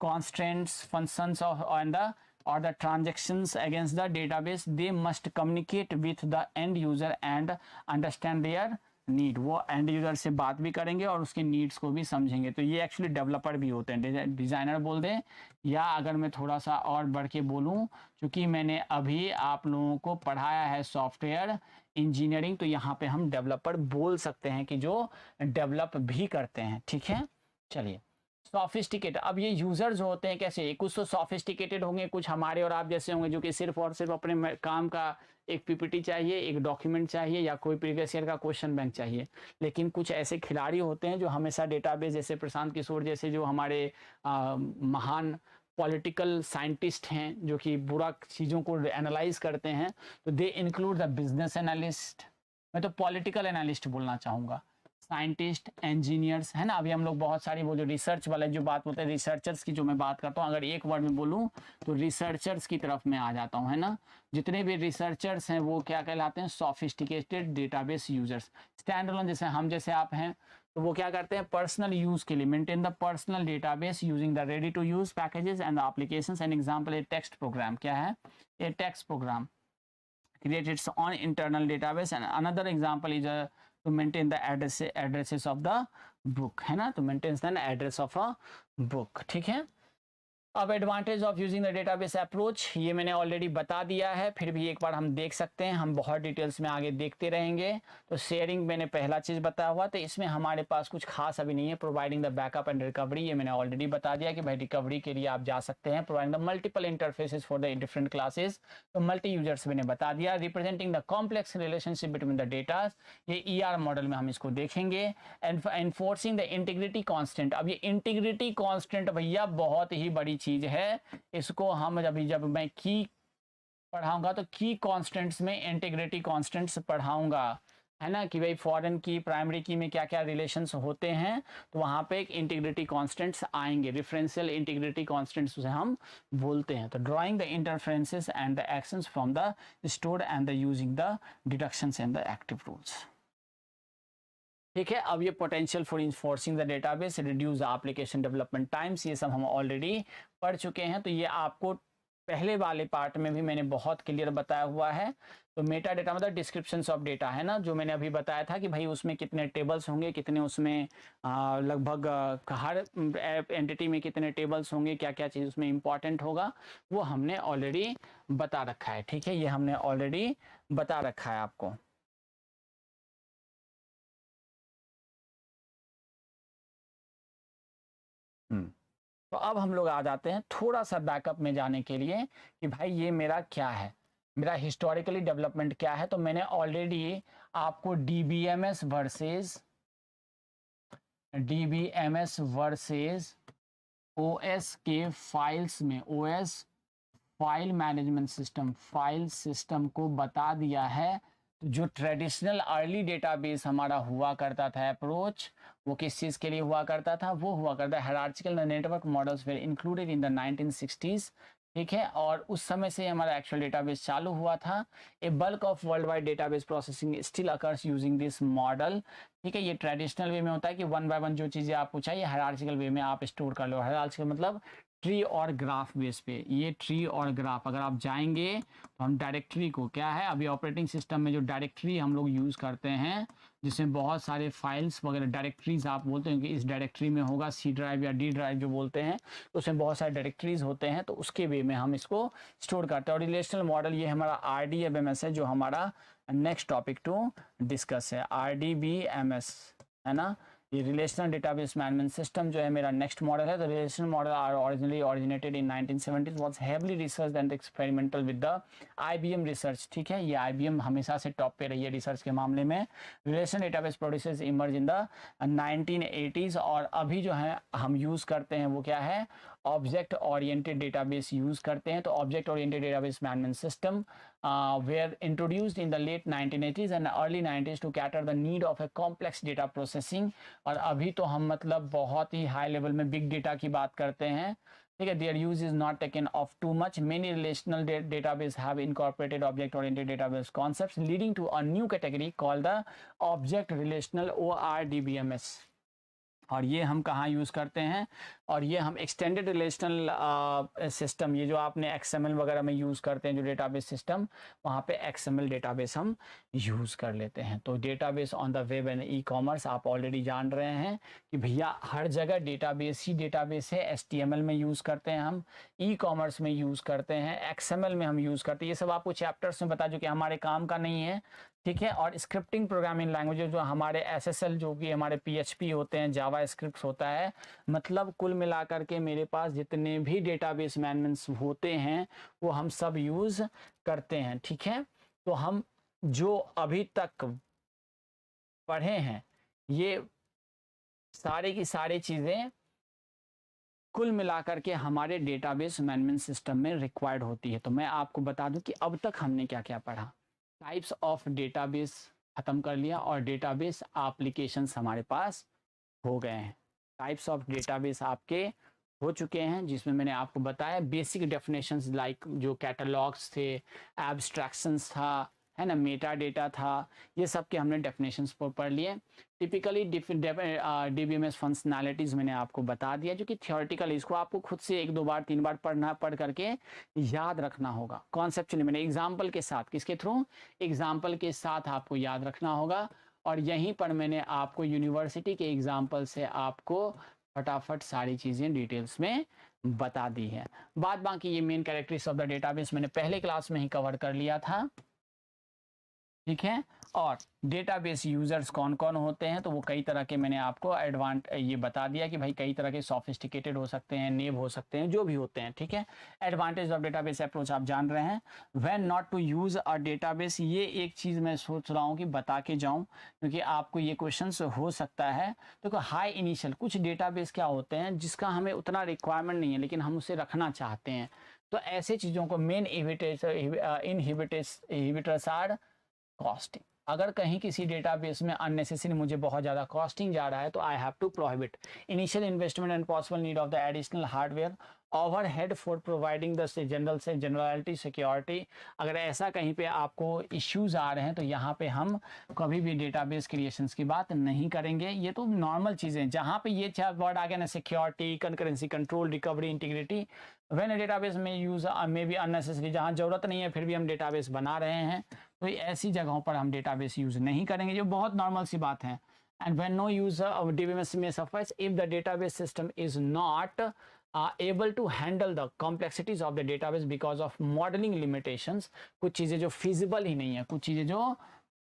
constraints, functions of and the or the transactions against the database. They must communicate with the end user and understand their need. वो and user से बात भी करेंगे और उसके needs को भी समझेंगे। तो ये एक्चुअली डेवलपर भी होते हैं, डिज़ाइनर बोल दें, या अगर मैं थोड़ा सा और बढ़ के बोलूँ, क्योंकि मैंने अभी आप लोगों को पढ़ाया है सॉफ्टवेयर इंजीनियरिंग, तो यहाँ पे हम डेवलपर बोल सकते हैं कि जो डेवलप भी करते हैं। ठीक है, चलिए। सॉफिस्टिकेटेड, अब ये यूजर जो होते हैं कैसे, कुछ तो सॉफिस्टिकेटेड होंगे, कुछ हमारे और आप जैसे होंगे जो कि सिर्फ और सिर्फ अपने काम का एक पीपीटी चाहिए, एक डॉक्यूमेंट चाहिए, या कोई प्रीवियस ईयर का क्वेश्चन बैंक चाहिए। लेकिन कुछ ऐसे खिलाड़ी होते हैं जो हमेशा डेटाबेस, जैसे प्रशांत किशोर जैसे जो हमारे महान पॉलिटिकल साइंटिस्ट हैं, जो कि बुरा चीज़ों को एनालाइज करते हैं, तो they include the business analyst, मैं तो पॉलिटिकल एनालिस्ट बोलना चाहूँगा, साइंटिस्ट, इंजीनियर्स, है ना। अभी हम लोग बहुत सारी वो जो रिसर्च वाले जो बात बोलते हैं, रिसर्चर्स की जो मैं बात करता हूँ, अगर एक वर्ड में बोलूँ तो रिसर्चर्स की तरफ मैं आ जाता हूँ, है ना। जितने भी रिसर्चर्स हैं वो क्या कहलाते हैं, sophisticated database users. Stand alone, जैसे हम जैसे आप हैं, तो वो क्या करते हैं, पर्सनल यूज के लिए maintain the personal database using the ready to use packages and the applications. An example, a text program, क्या है, a text program create its own internal database, and another example is to maintain the addresses of the book, है ना, to maintain the address of a book। ठीक है। अब advantage of using the database approach, ये मैंने already बता दिया है, फिर भी एक बार हम देख सकते हैं, हम बहुत डिटेल्स में आगे देखते रहेंगे। तो शेयरिंग मैंने पहला चीज़ बताया हुआ, तो इसमें हमारे पास कुछ खास अभी नहीं है। Providing the backup and recovery, ये मैंने ऑलरेडी बता दिया कि भाई रिकवरी के लिए आप जा सकते हैं। Providing the multiple interfaces for the different classes, तो मल्टी यूजर्स मैंने बता दिया। Representing the complex relationship between the datas, ये ER मॉडल में हम इसको देखेंगे। And enforcing the integrity constant, अब ये इंटीग्रिटी कॉन्स्टेंट भैया बहुत ही बड़ी चीज़ है। इसको हम जब मैं की पढ़ाऊंगा तो की कॉन्स्टेंट्स में इंटीग्रिटी कॉन्स्टेंट्स पढ़ाऊंगा, है ना, कि भाई फॉरेन की, प्राइमरी की में क्या क्या रिलेशंस होते हैं, तो वहाँ पे एक इंटीग्रिटी कॉन्स्टेंट्स आएंगे, रेफरेंशियल इंटीग्रिटी कॉन्स्टेंट्स उसे हम बोलते हैं। तो drawing the interferences and the actions from the stored and the using the deductions and the active rules. ठीक है। अब ये potential for enforcing the database, reduce the application development times, ये सब हम ऑलरेडी पढ़ चुके हैं। तो ये आपको पहले वाले पार्ट में भी मैंने बहुत क्लियर बताया हुआ है। तो मेटा डेटा मतलब डिस्क्रिप्शंस ऑफ डेटा, है ना, जो मैंने अभी बताया था कि भाई उसमें कितने टेबल्स होंगे, कितने उसमें लगभग हर एंटिटी में कितने टेबल्स होंगे, क्या क्या चीज़ उसमें इंपॉर्टेंट होगा, वो हमने ऑलरेडी बता रखा है। ठीक है, ये हमने ऑलरेडी बता रखा है आपको। तो अब हम लोग आ जाते हैं थोड़ा सा बैकअप में जाने के लिए कि भाई ये मेरा क्या है, मेरा हिस्टोरिकली डेवलपमेंट क्या है। तो मैंने ऑलरेडी आपको DBMS वर्सेस OS के फाइल्स में, OS file management system, file system को बता दिया है। तो जो ट्रेडिशनल अर्ली डेटाबेस हमारा हुआ करता था अप्रोच, वो किस चीज़ के लिए हुआ करता था, वो हुआ करता है hierarchical network models were included in the 1960s। ठीक है, और उस समय से हमारा एक्चुअल डेटाबेस चालू हुआ था। A bulk of world wide database processing still occurs using this model. ठीक है, ये ट्रेडिशनल वे में होता है कि 1 बाय 1 जो चीज़ें आप पूछा, ये हायरार्चिकल वे में आप स्टोर कर लो। हायरार्चिकल मतलब ट्री और ग्राफ बेस पे, ये ट्री और ग्राफ अगर आप जाएंगे तो हम डायरेक्टरी को, क्या है अभी ऑपरेटिंग सिस्टम में जो डायरेक्टरी हम लोग यूज़ करते हैं, जिसमें बहुत सारे फाइल्स वगैरह, डायरेक्टरीज आप बोलते हैं कि इस डायरेक्टरी में होगा, C ड्राइव या D ड्राइव जो बोलते हैं, तो उसमें बहुत सारे डायरेक्टरीज होते हैं, तो उसके वे में हम इसको स्टोर करते हैं। और रिलेशनल मॉडल ये हमारा RDBMS है, जो हमारा नेक्स्ट टॉपिक टू डिस्कस है, RDBMS, है ना, ये रिलेशनल डेटाबेस मैनेजमेंट सिस्टम जो है मेरा नेक्स्ट मॉडल है। The relational model are originally originated in 1970s, was heavily research and experimental with the IBM research. ठीक है, ये IBM हमेशा से टॉप पे रही है रिसर्च के मामले में। Relational database produces emerge in the 1980s, और अभी जो है हम यूज़ करते हैं वो क्या है, ऑब्जेक्ट ओरिएंटेड डेटाबेस यूज़ करते हैं। तो object oriented database management system were introduced in the late 1980s and early 90s to cater the need of a complex data processing। और अभी तो हम मतलब बहुत ही हाई लेवल में बिग डेटा की बात करते हैं। ठीक है, their use is not taken off too much. Many relational database have incorporated object oriented database concepts, leading to a new category called the object relational ORDBMS। और ये हम कहाँ यूज़ करते हैं, और ये हम एक्सटेंडेड रिलेशनल सिस्टम, ये जो आपने XML वगैरह में यूज़ करते हैं जो डेटाबेस सिस्टम, वहाँ पे XML डेटाबेस हम यूज़ कर लेते हैं। तो database on the web and e-commerce आप ऑलरेडी जान रहे हैं कि भैया हर जगह डेटाबेस ही डेटाबेस है। HTML में यूज़ करते हैं हम, ई-कॉमर्स में यूज़ करते हैं, XML में हम यूज़ करते हैं। ये सब आपको चैप्टर्स में बता जो कि हमारे काम का नहीं है। ठीक है, और स्क्रिप्टिंग प्रोग्रामिंग लैंग्वेज जो हमारे SSL जो कि हमारे PHP होते हैं, जावा स्क्रिप्ट होता है, मतलब कुल मिलाकर के मेरे पास जितने भी डेटाबेस मैनेजमेंट्स होते हैं वो हम सब यूज़ करते हैं। ठीक है, तो हम जो अभी तक पढ़े हैं ये सारे की सारी चीज़ें कुल मिलाकर के हमारे डेटाबेस मैनेजमेंट सिस्टम में रिक्वायर्ड होती है। तो मैं आपको बता दूं कि अब तक हमने क्या क्या पढ़ा। टाइप्स ऑफ डेटाबेस ख़त्म कर लिया और डेटाबेस एप्लीकेशंस हमारे पास हो गए हैं। टाइप्स ऑफ डेटाबेस आपके हो चुके हैं, जिसमें मैंने आपको बताया बेसिक डेफिनेशंस लाइक जो कैटलॉग्स थे, एब्स्ट्रैक्शंस था, है ना, मेटा डेटा था, ये सब के हमने डेफिनेशंस पर पढ़ लिए। टिपिकली DBMS फंक्शनैलिटीज़ मैंने आपको बता दिया, जो कि थियोरेटिकल, इसको आपको खुद से 1 2 बार 3 बार पढ़ करके याद रखना होगा। कॉन्सेप्चुअली मैंने एग्जाम्पल के साथ, किसके थ्रू, एग्जाम्पल के साथ आपको याद रखना होगा। और यहीं पर मैंने आपको यूनिवर्सिटी के एग्जाम्पल से आपको फटाफट सारी चीज़ें डिटेल्स में बता दी है। बाद बाकी ये main characteristics of the database मैंने पहले क्लास में ही कवर कर लिया था। ठीक है, और डेटाबेस यूजर्स कौन कौन होते हैं, तो वो कई तरह के मैंने आपको ये बता दिया कि भाई कई तरह के सोफिस्टिकेटेड हो सकते हैं, नेव हो सकते हैं, जो भी होते हैं। ठीक है, एडवांटेज ऑफ डेटाबेस अप्रोच आप जान रहे हैं। When not to use a database, ये एक चीज़ मैं सोच रहा हूँ कि बता के जाऊँ, क्योंकि आपको ये क्वेश्चन हो सकता है। तो हाई इनिशियल, कुछ डेटाबेस क्या होते हैं जिसका हमें उतना रिक्वायरमेंट नहीं है लेकिन हम उसे रखना चाहते हैं, तो ऐसे चीज़ों को मेन इनहिबिटर्स आर कॉस्टिंग। अगर कहीं किसी डेटाबेस में अननेसेसरी मुझे बहुत ज़्यादा कॉस्टिंग जा रहा है तो I have to prohibit initial investment and possible need of the additional hardware overhead for providing the generality security. अगर ऐसा कहीं पे आपको इश्यूज आ रहे हैं तो यहाँ पे हम कभी भी डेटाबेस क्रिएशंस की बात नहीं करेंगे। ये तो नॉर्मल चीज़ें, जहाँ पे ये वर्ड आ गया ना, security, concurrency, control, recovery, integrity, when database में यूज में भी अननेसेसरी, जहाँ जरूरत नहीं है फिर भी हम डेटाबेस बना रहे हैं, तो ऐसी जगहों पर हम डेटाबेस यूज नहीं करेंगे, जो बहुत नॉर्मल सी बात है। And when no user of DBMS may suffice if the database system is not able to handle the complexities of the database because of modeling limitations। कुछ चीज़ें जो feasible ही नहीं है, कुछ चीज़ें जो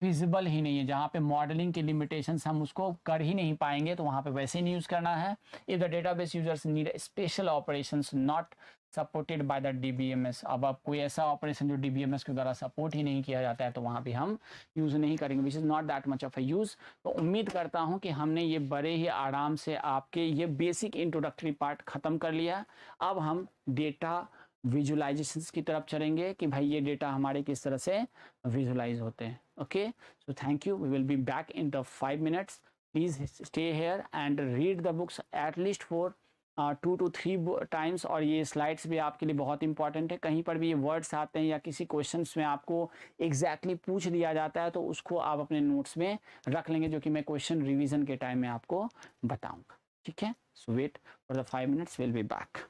फिजिबल ही नहीं है, जहाँ पे मॉडलिंग के लिमिटेशंस हम उसको कर ही नहीं पाएंगे, तो वहाँ पे वैसे ही नहीं यूज़ करना है। If the database users need special operations not supported by the DBMS, अब कोई ऐसा ऑपरेशन जो DBMS के द्वारा सपोर्ट ही नहीं किया जाता है तो वहाँ पे हम यूज़ नहीं करेंगे, which is not that much of a use. तो उम्मीद करता हूँ कि हमने ये बड़े ही आराम से आपके ये बेसिक इंट्रोडक्टरी पार्ट ख़त्म कर लिया। अब हम डेटा विजुअलाइजेशंस की तरफ चलेंगे कि भाई ये डेटा हमारे किस तरह से विजुअलाइज होते हैं। Okay, so thank you, we will be back in the 5 minutes। Please stay here and read the books at least for 2 to 3 times। और ये स्लाइड्स भी आपके लिए बहुत इंपॉर्टेंट है। कहीं पर भी ये वर्ड्स आते हैं या किसी क्वेश्चंस में आपको एग्जैक्टली पूछ लिया जाता है तो उसको आप अपने नोट्स में रख लेंगे, जो कि मैं क्वेश्चन रिवीजन के टाइम में आपको बताऊंगा। ठीक है, so wait for the 5 minutes, will be back.